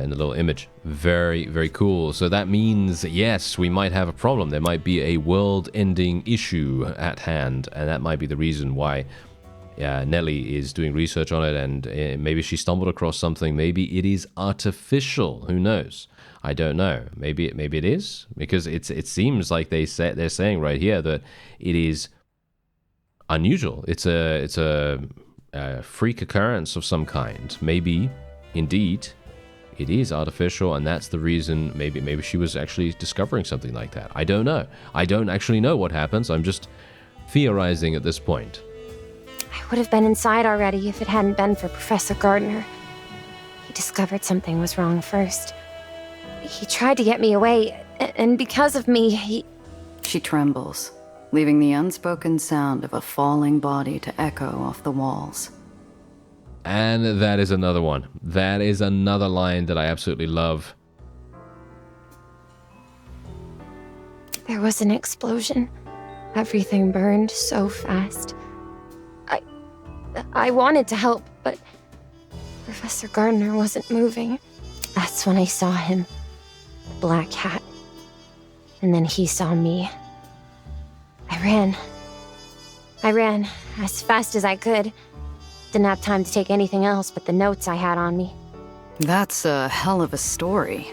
little image. Very, very cool. So that means, yes, we might have a problem. There might be a world-ending issue at hand, and that might be the reason why Nelly is doing research on it, and maybe she stumbled across something. Maybe it is artificial. Who knows? I don't know. Maybe it is, because it seems like they're saying right here that it is unusual. It's a freak occurrence of some kind. Maybe indeed it is artificial, and that's the reason. Maybe she was actually discovering something like that. I don't know. I don't actually know what happens. I'm just theorizing at this point. I would have been inside already if it hadn't been for Professor Gardner. He discovered something was wrong first. He tried to get me away, and because of me, he... She trembles, leaving the unspoken sound of a falling body to echo off the walls. And that is another one. That is another line that I absolutely love. There was an explosion. Everything burned so fast. I wanted to help, but Professor Gardner wasn't moving. That's when I saw him. The Black Hat. And then he saw me. I ran as fast as I could. Didn't have time to take anything else but the notes I had on me. That's a hell of a story.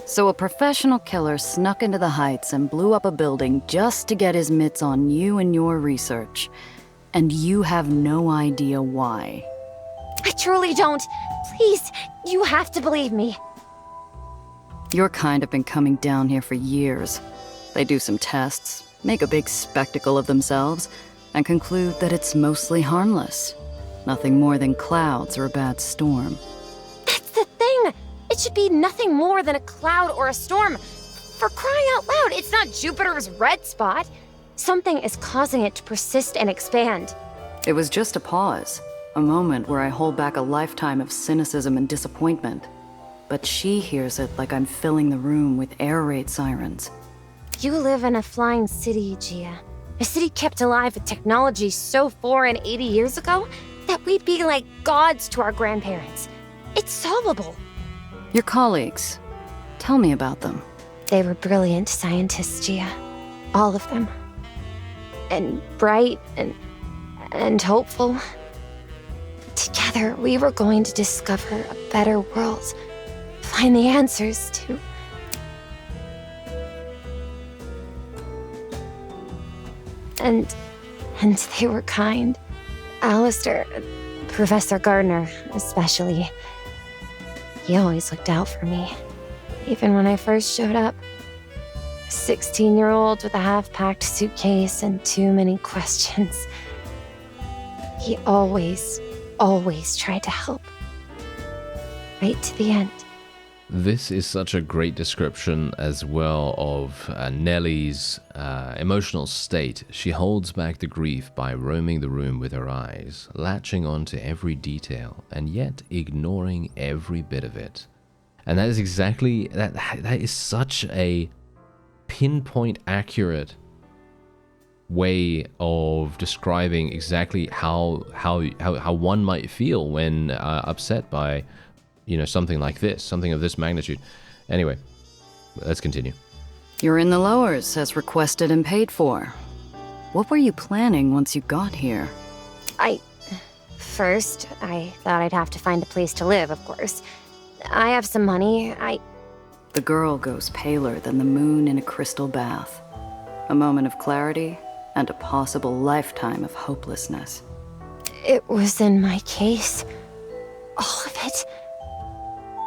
So a professional killer snuck into the Heights and blew up a building just to get his mitts on you and your research. And you have no idea why. I truly don't. Please, you have to believe me. Your kind have been coming down here for years. They do some tests, make a big spectacle of themselves, and conclude that it's mostly harmless. Nothing more than clouds or a bad storm. That's the thing. It should be nothing more than a cloud or a storm. For crying out loud, it's not Jupiter's red spot. Something is causing it to persist and expand. It was just a pause, a moment where I hold back a lifetime of cynicism and disappointment. But she hears it like I'm filling the room with air raid sirens. You live in a flying city, Gia. A city kept alive with technology so foreign 80 years ago that we'd be like gods to our grandparents. It's solvable. Your colleagues, tell me about them. They were brilliant scientists, Gia. All of them. And bright and hopeful. Together, we were going to discover a better world. Find the answers to... And they were kind. Alistair, Professor Gardner, especially. He always looked out for me. Even when I first showed up. A 16-year-old with a half-packed suitcase and too many questions. He always tried to help. Right to the end. This is such a great description as well of Nellie's emotional state. She holds back the grief by roaming the room with her eyes, latching on to every detail, and yet ignoring every bit of it. And that is exactly, that is such a pinpoint accurate way of describing exactly how one might feel when upset by, you know, something like this, something of this magnitude. Anyway, let's continue. You're in the lowers, as requested and paid for. What were you planning once you got here? First, I thought I'd have to find a place to live, of course. I have some money, The girl goes paler than the moon in a crystal bath. A moment of clarity and a possible lifetime of hopelessness. It was in my case. All of it.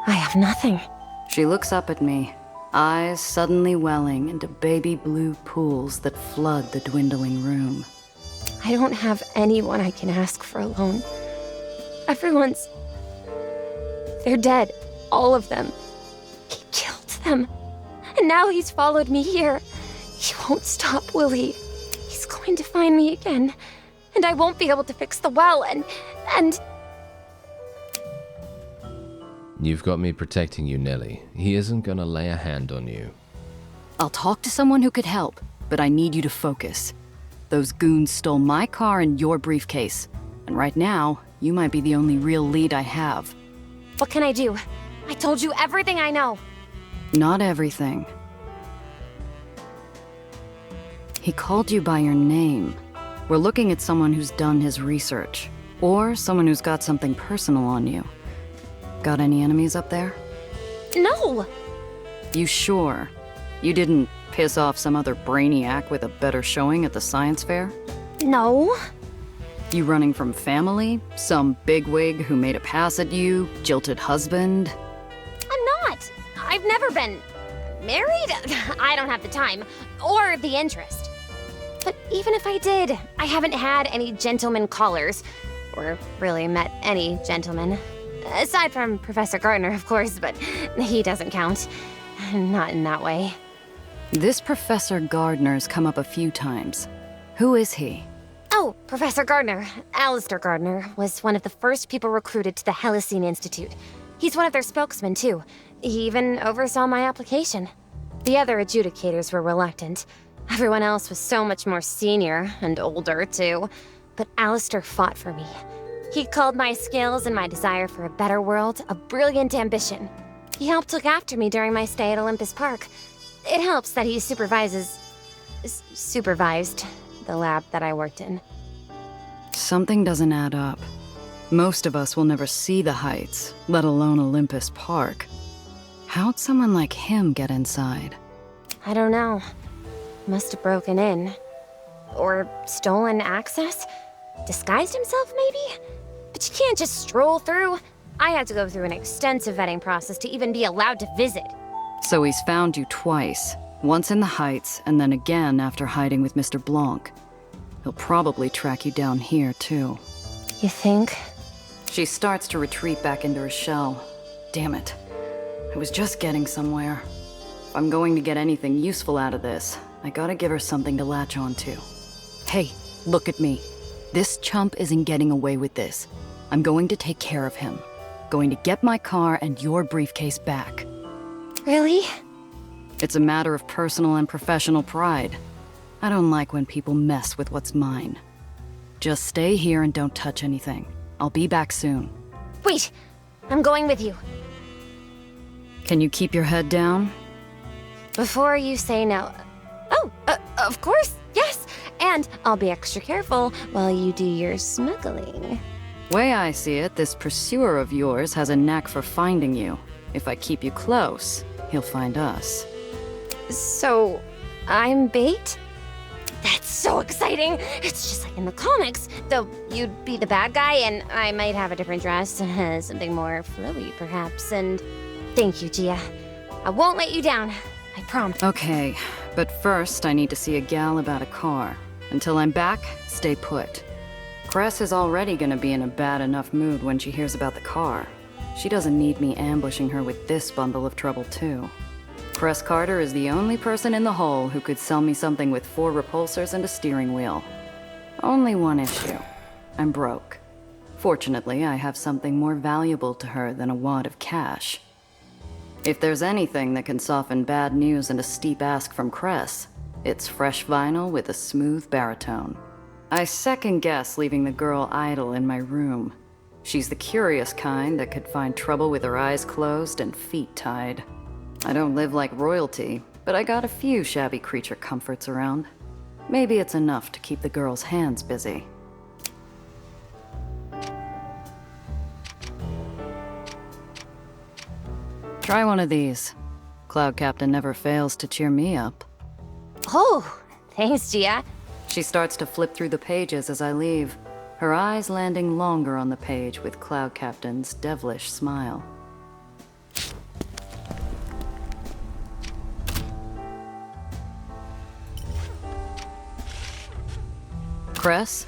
I have nothing. She looks up at me, eyes suddenly welling into baby blue pools that flood the dwindling room. I don't have anyone I can ask for a loan. Everyone's... They're dead. All of them. He killed them. And now he's followed me here. He won't stop, will he? He's going to find me again. And I won't be able to fix the well, and... You've got me protecting you, Nellie. He isn't gonna lay a hand on you. I'll talk to someone who could help, but I need you to focus. Those goons stole my car and your briefcase. And right now, you might be the only real lead I have. What can I do? I told you everything I know. Not everything. He called you by your name. We're looking at someone who's done his research, or someone who's got something personal on you. Got any enemies up there? No! You sure? You didn't piss off some other brainiac with a better showing at the science fair? No. You running from family? Some bigwig who made a pass at you? Jilted husband? I'm not. I've never been... married? I don't have the time. Or the interest. But even if I did, I haven't had any gentleman callers. Or really met any gentlemen. Aside from Professor Gardner, of course, but he doesn't count. Not in that way. This Professor Gardner's come up a few times. Who is he? Oh, Professor Gardner, Alistair Gardner, was one of the first people recruited to the Helicene Institute. He's one of their spokesmen, too. He even oversaw my application. The other adjudicators were reluctant. Everyone else was so much more senior, and older, too. But Alistair fought for me. He called my skills and my desire for a better world a brilliant ambition. He helped look after me during my stay at Olympus Park. It helps that he supervised the lab that I worked in. Something doesn't add up. Most of us will never see the heights, let alone Olympus Park. How'd someone like him get inside? I don't know. Must have broken in. Or stolen access? Disguised himself, maybe? But But you can't just stroll through. I had to go through an extensive vetting process to even be allowed to visit. So he's found you twice. Once in the Heights, and then again after hiding with Mr. Blanc. He'll probably track you down here, too. You think? She starts to retreat back into her shell. Damn it. I was just getting somewhere. If I'm going to get anything useful out of this, I gotta give her something to latch onto. Hey, look at me. This chump isn't getting away with this. I'm going to take care of him. Going to get my car and your briefcase back. Really? It's a matter of personal and professional pride. I don't like when people mess with what's mine. Just stay here and don't touch anything. I'll be back soon. Wait! I'm going with you. Can you keep your head down? Before you say no... Oh, of course, yes! And I'll be extra careful while you do your smuggling. Way I see it, this pursuer of yours has a knack for finding you. If I keep you close, he'll find us. So, I'm bait? That's so exciting! It's just like in the comics, though you'd be the bad guy and I might have a different dress, something more flowy perhaps, and... Thank you, Gia. I won't let you down, I promise. Okay, but first I need to see a gal about a car. Until I'm back, stay put. Cress is already gonna be in a bad enough mood when she hears about the car. She doesn't need me ambushing her with this bundle of trouble too. Cress Carter is the only person in the whole who could sell me something with 4 repulsors and a steering wheel. Only one issue. I'm broke. Fortunately, I have something more valuable to her than a wad of cash. If there's anything that can soften bad news and a steep ask from Cress, it's fresh vinyl with a smooth baritone. I second guess leaving the girl idle in my room. She's the curious kind that could find trouble with her eyes closed and feet tied. I don't live like royalty, but I got a few shabby creature comforts around. Maybe it's enough to keep the girl's hands busy. Try one of these. Cloud Captain never fails to cheer me up. Oh, thanks, Gia. She starts to flip through the pages as I leave, her eyes landing longer on the page with Cloud Captain's devilish smile. Cress?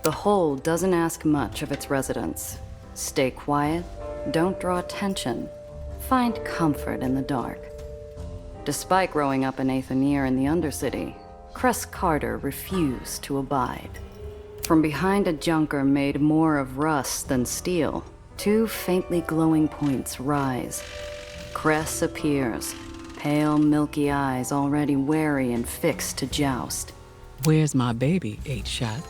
The Hole doesn't ask much of its residents. Stay quiet, don't draw attention, find comfort in the dark. Despite growing up an Aether in the Undercity, Cress Carter refused to abide. From behind a junker made more of rust than steel, 2 faintly glowing points rise. Cress appears, pale milky eyes already wary and fixed to joust. Where's my baby, 8-Shot?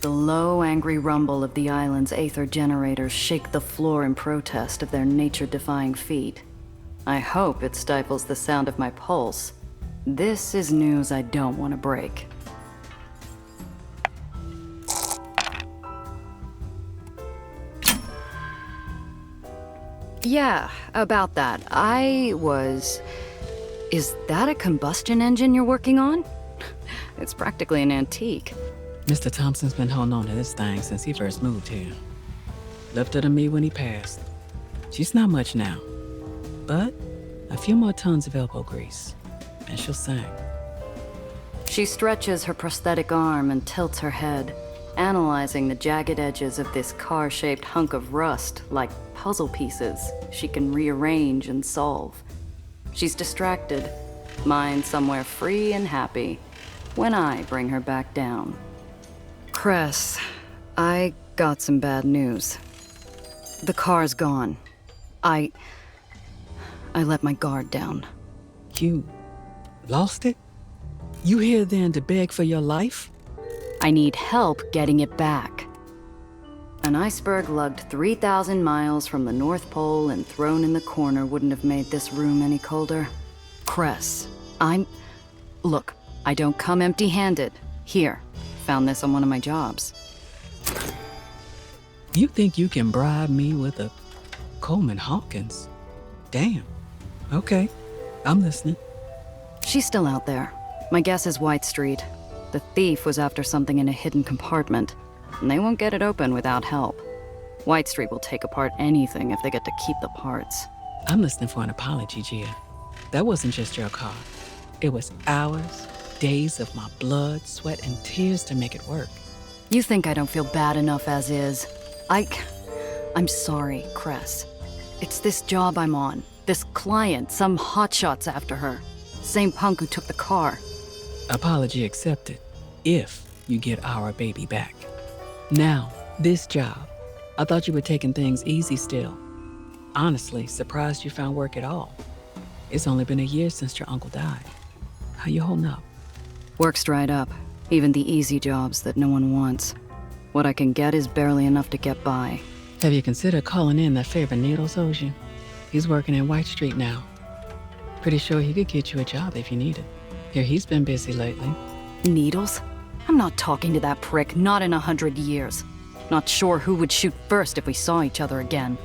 The low, angry rumble of the island's Aether generators shake the floor in protest of their nature-defying feat. I hope it stifles the sound of my pulse. This is news I don't want to break. Yeah, about that. Is that a combustion engine you're working on? It's practically an antique. Mr. Thompson's been holding on to this thing since he first moved here. Left her to me when he passed. She's not much now, but a few more tons of elbow grease, and she'll sing. She stretches her prosthetic arm and tilts her head, analyzing the jagged edges of this car-shaped hunk of rust like puzzle pieces she can rearrange and solve. She's distracted, mind somewhere free and happy, when I bring her back down. Cress, I got some bad news. The car's gone. I let my guard down. You lost it? You here then to beg for your life? I need help getting it back. An iceberg lugged 3,000 miles from the North Pole and thrown in the corner wouldn't have made this room any colder. Cress, Look, I don't come empty-handed. Here, found this on one of my jobs. You think you can bribe me with a Coleman Hawkins? Damn. Okay, I'm listening. She's still out there. My guess is White Street. The thief was after something in a hidden compartment. and they won't get it open without help. White Street will take apart anything if they get to keep the parts. I'm listening for an apology, Gia. That wasn't just your car. It was hours, days of my blood, sweat, and tears to make it work. You think I don't feel bad enough as is? I'm sorry, Cress. It's this job I'm on. This client, some hotshot's after her. Same punk who took the car. Apology accepted, if you get our baby back. Now, this job. I thought you were taking things easy still. Honestly, surprised you found work at all. It's only been a year since your uncle died. How you holding up? Work's dried up. Even the easy jobs that no one wants. What I can get is barely enough to get by. Have you considered calling in that favor Needles owes you? He's working in White Street now. Pretty sure he could get you a job if you need it. Here, he's been busy lately. Needles? I'm not talking to that prick, not in 100 years. Not sure who would shoot first if we saw each other again.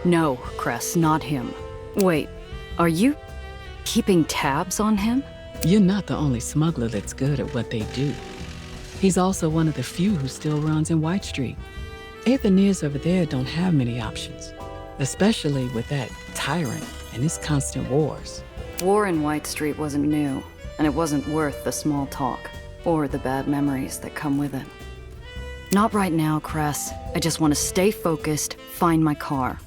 No, Cress, not him. Wait, are you keeping tabs on him? You're not the only smuggler that's good at what they do. He's also one of the few who still runs in White Street. Aether over there don't have many options, especially with that tyrant and his constant wars. War in White Street wasn't new, and it wasn't worth the small talk, or the bad memories that come with it. Not right now, Cress. I just want to stay focused, find my car.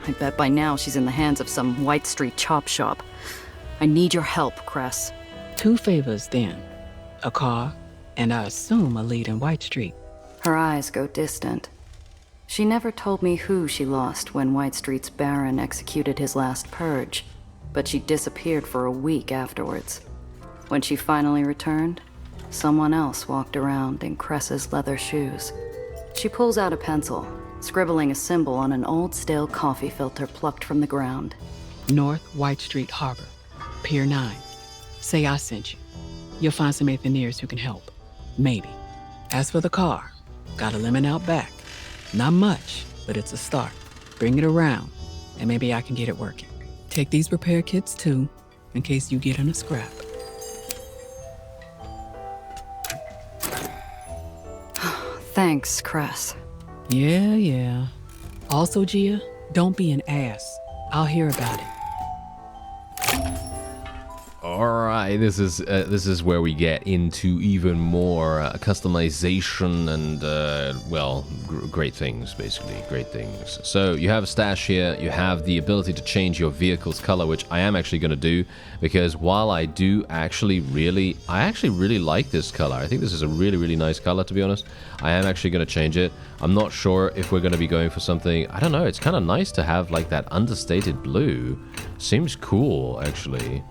I bet by now she's in the hands of some White Street chop shop. I need your help, Cress. 2 favors, then. A car, and I assume a lead in White Street. Her eyes go distant. She never told me who she lost when White Street's Baron executed his last purge, but she disappeared for a week afterwards. When she finally returned, someone else walked around in Cress's leather shoes. She pulls out a pencil, scribbling a symbol on an old stale coffee filter plucked from the ground. North White Street Harbor, Pier 9. Say I sent you. You'll find some Aetherians who can help. Maybe. As for the car, got a lemon out back. Not much, but it's a start. Bring it around, and maybe I can get it working. Take these repair kits too, in case you get in a scrap. Thanks, Cress. Yeah. Also, Gia, don't be an ass. I'll hear about it. Alright, this is where we get into even more customization and, great things, basically. Great things. So, you have a stash here, you have the ability to change your vehicle's color, which I am actually going to do, because while I actually really like this color. I think this is a really, really nice color, to be honest. I am actually going to change it. I'm not sure if we're going to be going for something, I don't know, it's kind of nice to have, like, that understated blue. Seems cool, actually.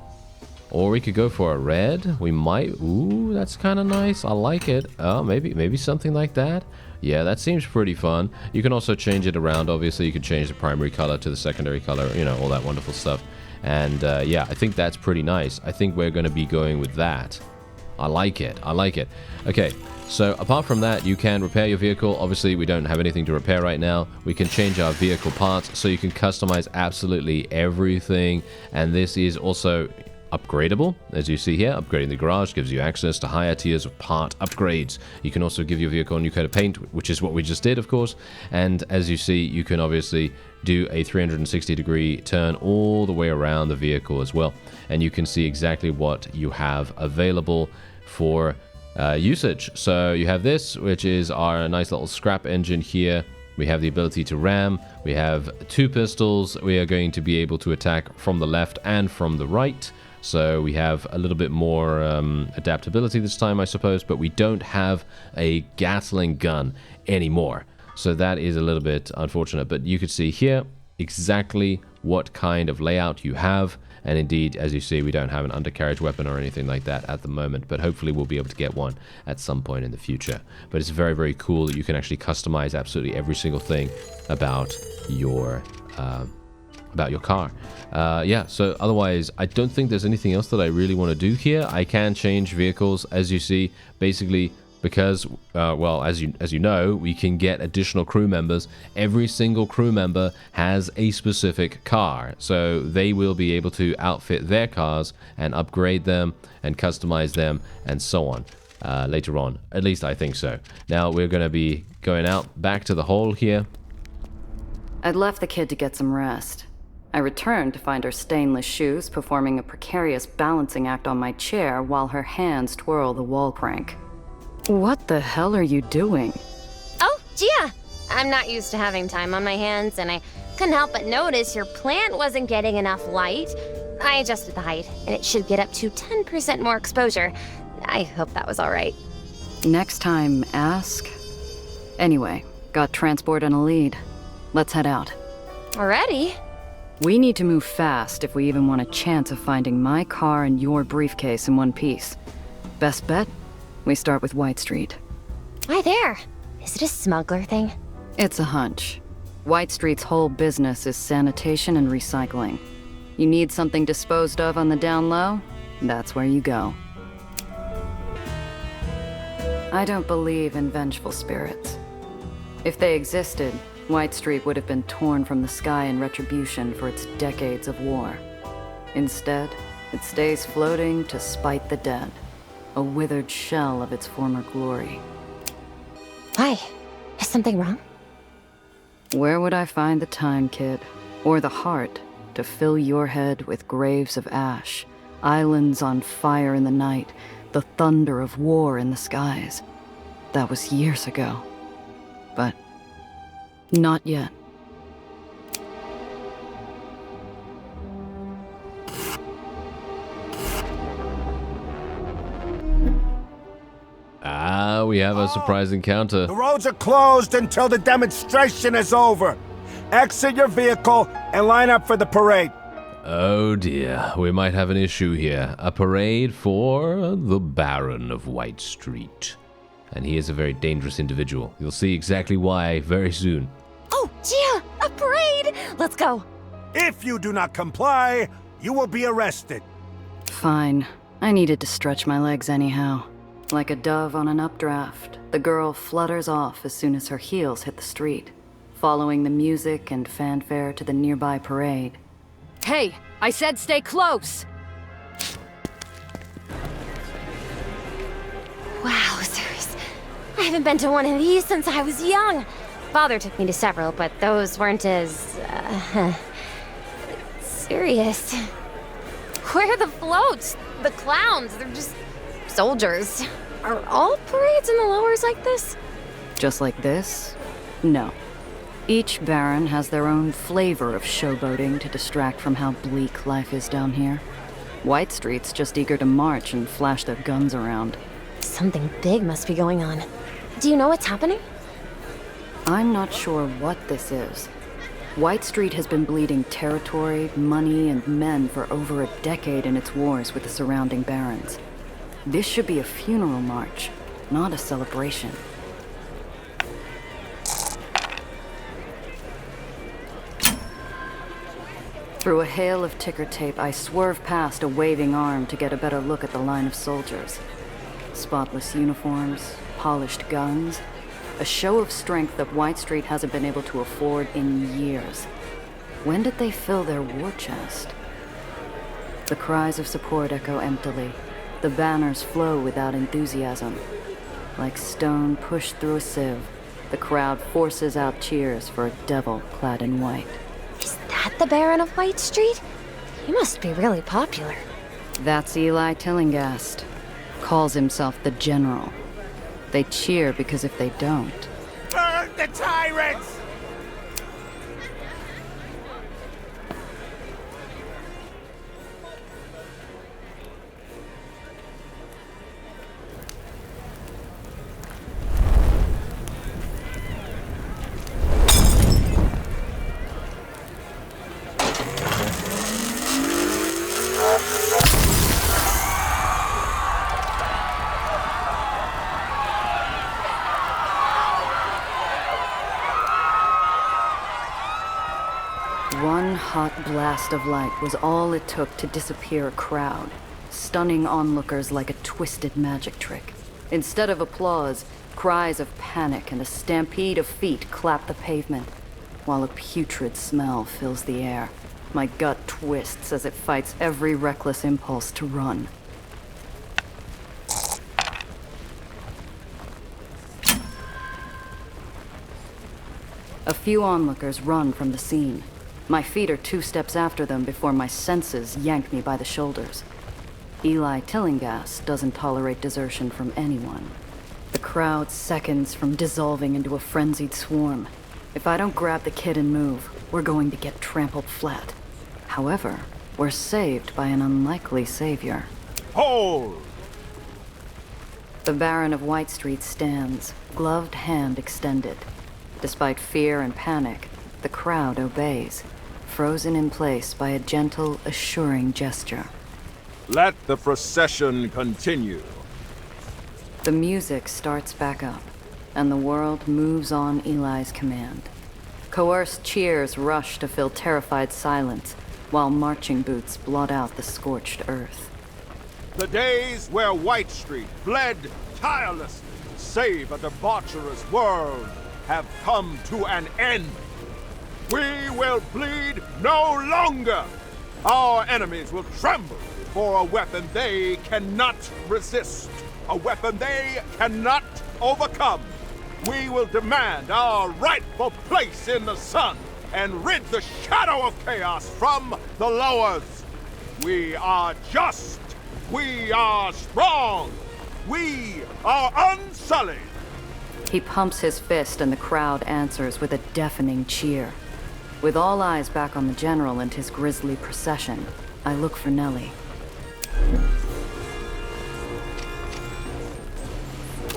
Or we could go for a red. We might. Ooh, that's kind of nice. I like it. Maybe something like that. Yeah, that seems pretty fun. You can also change it around. Obviously, you can change the primary color to the secondary color. You know, all that wonderful stuff. And yeah, I think that's pretty nice. I think we're going to be going with that. I like it. Okay, so apart from that, you can repair your vehicle. Obviously, we don't have anything to repair right now. We can change our vehicle parts, so you can customize absolutely everything. And this is also upgradable, as you see here. Upgrading the garage gives you access to higher tiers of part upgrades. You can also give your vehicle a new coat of paint, which is what we just did, of course. And as you see, you can obviously do a 360-degree turn all the way around the vehicle as well. And you can see exactly what you have available for usage. So you have this, which is our nice little scrap engine here. We have the ability to ram. We have 2 pistols. We are going to be able to attack from the left and from the right. So we have a little bit more adaptability this time, I suppose, but we don't have a Gatling gun anymore. So that is a little bit unfortunate, but you can see here exactly what kind of layout you have. And indeed, as you see, we don't have an undercarriage weapon or anything like that at the moment, but hopefully we'll be able to get one at some point in the future. But it's very, very cool that you can actually customize absolutely every single thing about your car. Yeah, so otherwise, I don't think there's anything else that I really want to do here. I can change vehicles, as you see, basically because, well, as you know, we can get additional crew members. Every single crew member has a specific car, so they will be able to outfit their cars and upgrade them and customize them and so on. later on. At least I think so. Now we're going to be going out back to the hole here. I'd left the kid to get some rest. I returned to find her stainless shoes performing a precarious balancing act on my chair while her hands twirl the wall crank. What the hell are you doing? Oh, Gia! I'm not used to having time on my hands, and I couldn't help but notice your plant wasn't getting enough light. I adjusted the height, and it should get up to 10% more exposure. I hope that was all right. Next time, ask. Anyway, got transport and a lead. Let's head out. Already? We need to move fast if we even want a chance of finding my car and your briefcase in one piece. Best bet? We start with White Street. Why there? Is it a smuggler thing? It's a hunch. White Street's whole business is sanitation and recycling. You need something disposed of on the down low? That's where you go. I don't believe in vengeful spirits. If they existed, White Street would have been torn from the sky in retribution for its decades of war. Instead, it stays floating to spite the dead, a withered shell of its former glory. Why? Is something wrong? Where would I find the time, kid? Or the heart to fill your head with graves of ash, islands on fire in the night, the thunder of war in the skies? That was years ago. But not yet. We have a surprise encounter. The roads are closed until the demonstration is over. Exit your vehicle and line up for the parade. Oh dear, we might have an issue here. A parade for the Baron of White Street. And he is a very dangerous individual. You'll see exactly why very soon. Oh, Gia! A parade! Let's go! If you do not comply, you will be arrested. Fine. I needed to stretch my legs anyhow. Like a dove on an updraft, the girl flutters off as soon as her heels hit the street, following the music and fanfare to the nearby parade. Hey, I said stay close! Wowzers. I haven't been to one of these since I was young. Father took me to several, but those weren't as, serious. Where are the floats? The clowns? They're just soldiers. Are all parades in the lowers like this? Just like this? No. Each Baron has their own flavor of showboating to distract from how bleak life is down here. White Street's just eager to march and flash their guns around. Something big must be going on. Do you know what's happening? I'm not sure what this is. White Street has been bleeding territory, money, and men for over a decade in its wars with the surrounding barons. This should be a funeral march, not a celebration. Through a hail of ticker tape, I swerve past a waving arm to get a better look at the line of soldiers. Spotless uniforms, polished guns, a show of strength that White Street hasn't been able to afford in years. When did they fill their war chest? The cries of support echo emptily. The banners flow without enthusiasm. Like stone pushed through a sieve, the crowd forces out cheers for a devil clad in white. Is that the Baron of White Street? He must be really popular. That's Eli Tillinghast. Calls himself the General. They cheer because if they don't... Burn the tyrants! One hot blast of light was all it took to disappear a crowd, stunning onlookers like a twisted magic trick. Instead of applause, cries of panic and a stampede of feet clap the pavement, while a putrid smell fills the air. My gut twists as it fights every reckless impulse to run. A few onlookers run from the scene. My feet are 2 steps after them before my senses yank me by the shoulders. Eli Tillinghast doesn't tolerate desertion from anyone. The crowd seconds from dissolving into a frenzied swarm. If I don't grab the kid and move, we're going to get trampled flat. However, we're saved by an unlikely savior. Hold! The Baron of White Street stands, gloved hand extended. Despite fear and panic, the crowd obeys, frozen in place by a gentle, assuring gesture. Let the procession continue. The music starts back up, and the world moves on Eli's command. Coerced cheers rush to fill terrified silence, while marching boots blot out the scorched earth. The days where White Street bled tirelessly to save a debaucherous world have come to an end. We will bleed no longer. Our enemies will tremble before a weapon they cannot resist, a weapon they cannot overcome. We will demand our rightful place in the sun and rid the shadow of chaos from the lowers. We are just. We are strong. We are unsullied. He pumps his fist and the crowd answers with a deafening cheer. With all eyes back on the General and his grisly procession, I look for Nellie.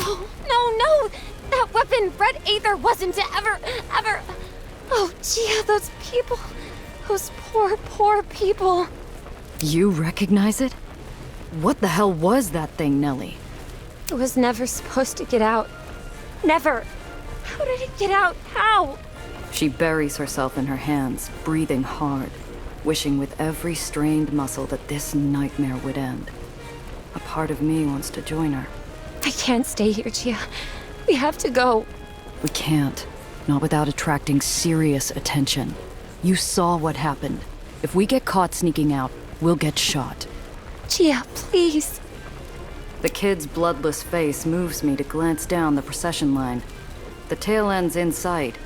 Oh, no! That weapon, Red Aether, wasn't to ever... Oh, Gia, those people. Those poor people. You recognize it? What the hell was that thing, Nellie? It was never supposed to get out. Never. How did it get out? How? She buries herself in her hands, breathing hard, wishing with every strained muscle that this nightmare would end. A part of me wants to join her. I can't stay here, Gia. We have to go. We can't. Not without attracting serious attention. You saw what happened. If we get caught sneaking out, we'll get shot. Gia, please. The kid's bloodless face moves me to glance down the procession line. The tail end's in sight,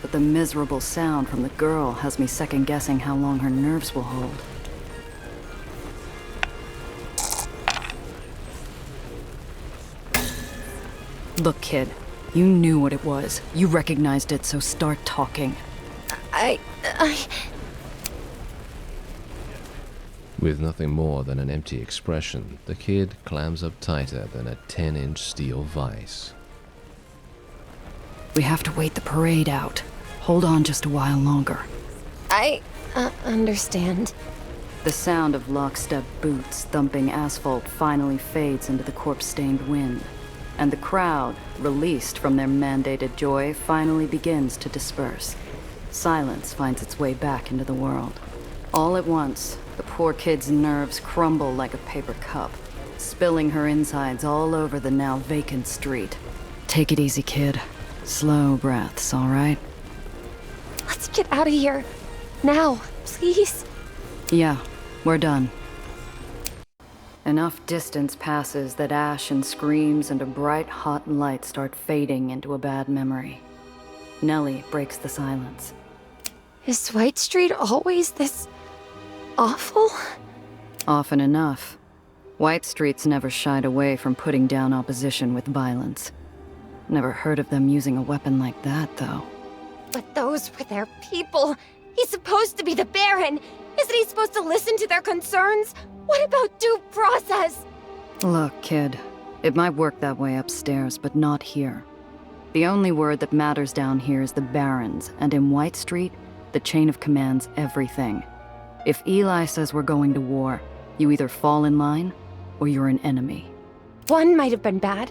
but the miserable sound from the girl has me second-guessing how long her nerves will hold. Look, kid. You knew what it was. You recognized it, so start talking. With nothing more than an empty expression, the kid clams up tighter than a 10-inch steel vise. We have to wait the parade out. Hold on just a while longer. I understand. The sound of lockstep boots thumping asphalt finally fades into the corpse-stained wind, and the crowd, released from their mandated joy, finally begins to disperse. Silence finds its way back into the world. All at once, the poor kid's nerves crumble like a paper cup, spilling her insides all over the now vacant street. Take it easy, kid. Slow breaths, all right? Let's get out of here. Now, please. Yeah, we're done. Enough distance passes that ash and screams and a bright, hot light start fading into a bad memory. Nellie breaks the silence. Is White Street always this awful? Often enough. White Street's never shied away from putting down opposition with violence. Never heard of them using a weapon like that, though. But those were their people. He's supposed to be the Baron. Isn't he supposed to listen to their concerns? What about due process? Look, kid. It might work that way upstairs, but not here. The only word that matters down here is the Baron's, and in White Street, the chain of command's everything. If Eli says we're going to war, you either fall in line, or you're an enemy. One might have been bad,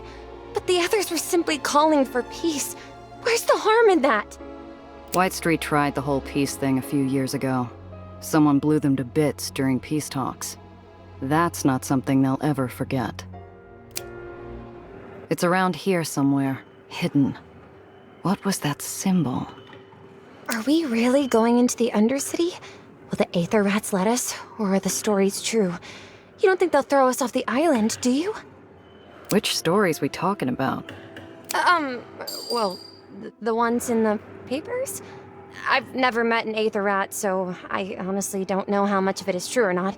but the others were simply calling for peace. Where's the harm in that? White Street tried the whole peace thing a few years ago. Someone blew them to bits during peace talks. That's not something they'll ever forget. It's around here somewhere, hidden. What was that symbol? Are we really going into the Undercity? Will the Aether Rats let us, or are the stories true? You don't think they'll throw us off the island, do you? Which stories we talking about? Well, The ones in the papers? I've never met an Aether rat, so I honestly don't know how much of it is true or not.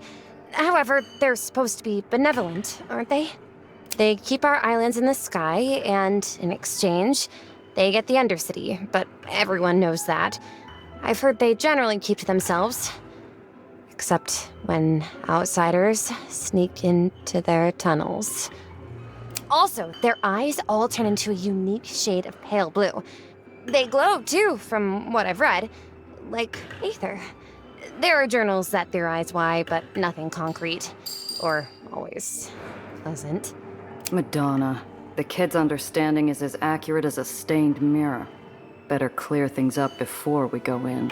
However, they're supposed to be benevolent, aren't they? They keep our islands in the sky, and in exchange, they get the Undercity, but everyone knows that. I've heard they generally keep to themselves. Except when outsiders sneak into their tunnels. Also, their eyes all turn into a unique shade of pale blue. They glow, too, from what I've read. Like Aether. There are journals that theorize why, but nothing concrete. Or always pleasant. Madonna, the kid's understanding is as accurate as a stained mirror. Better clear things up before we go in.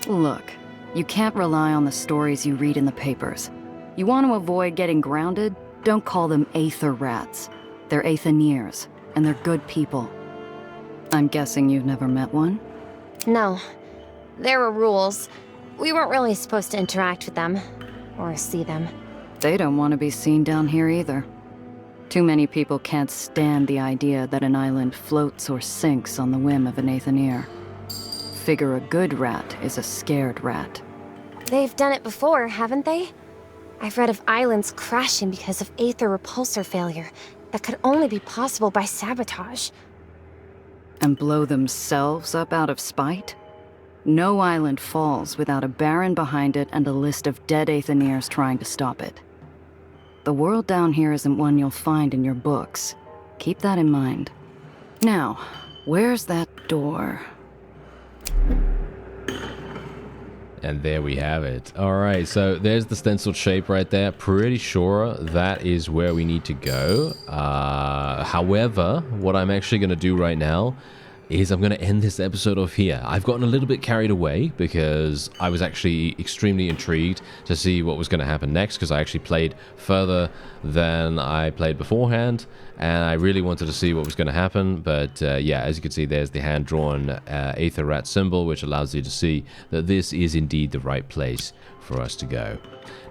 Look, you can't rely on the stories you read in the papers. You want to avoid getting grounded? Don't call them Aether rats. They're Aetheniers, and they're good people. I'm guessing you've never met one? No. There were rules. We weren't really supposed to interact with them. Or see them. They don't want to be seen down here either. Too many people can't stand the idea that an island floats or sinks on the whim of an Aethenier. Figure a good rat is a scared rat. They've done it before, haven't they? I've read of islands crashing because of Aether repulsor failure that could only be possible by sabotage. And blow themselves up out of spite? No island falls without a baron behind it and a list of dead Aetheniers trying to stop it. The world down here isn't one you'll find in your books. Keep that in mind. Now, where's that door? And there we have it. Alright, so there's the stenciled shape right there. Pretty sure that is where we need to go. However, what I'm actually going to do right now is I'm going to end this episode off here. I've gotten a little bit carried away because I was actually extremely intrigued to see what was going to happen next, because I actually played further than I played beforehand, and I really wanted to see what was going to happen. But yeah, as you can see, there's the hand-drawn Aether rat symbol, which allows you to see that this is indeed the right place for us to go.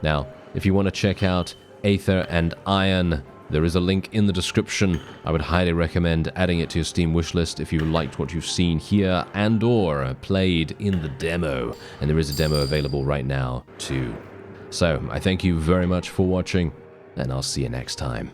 Now, if you want to check out Aether and Iron, there is a link in the description. I would highly recommend adding it to your Steam wishlist if you liked what you've seen here and or played in the demo. And there is a demo available right now too. So I thank you very much for watching, and I'll see you next time.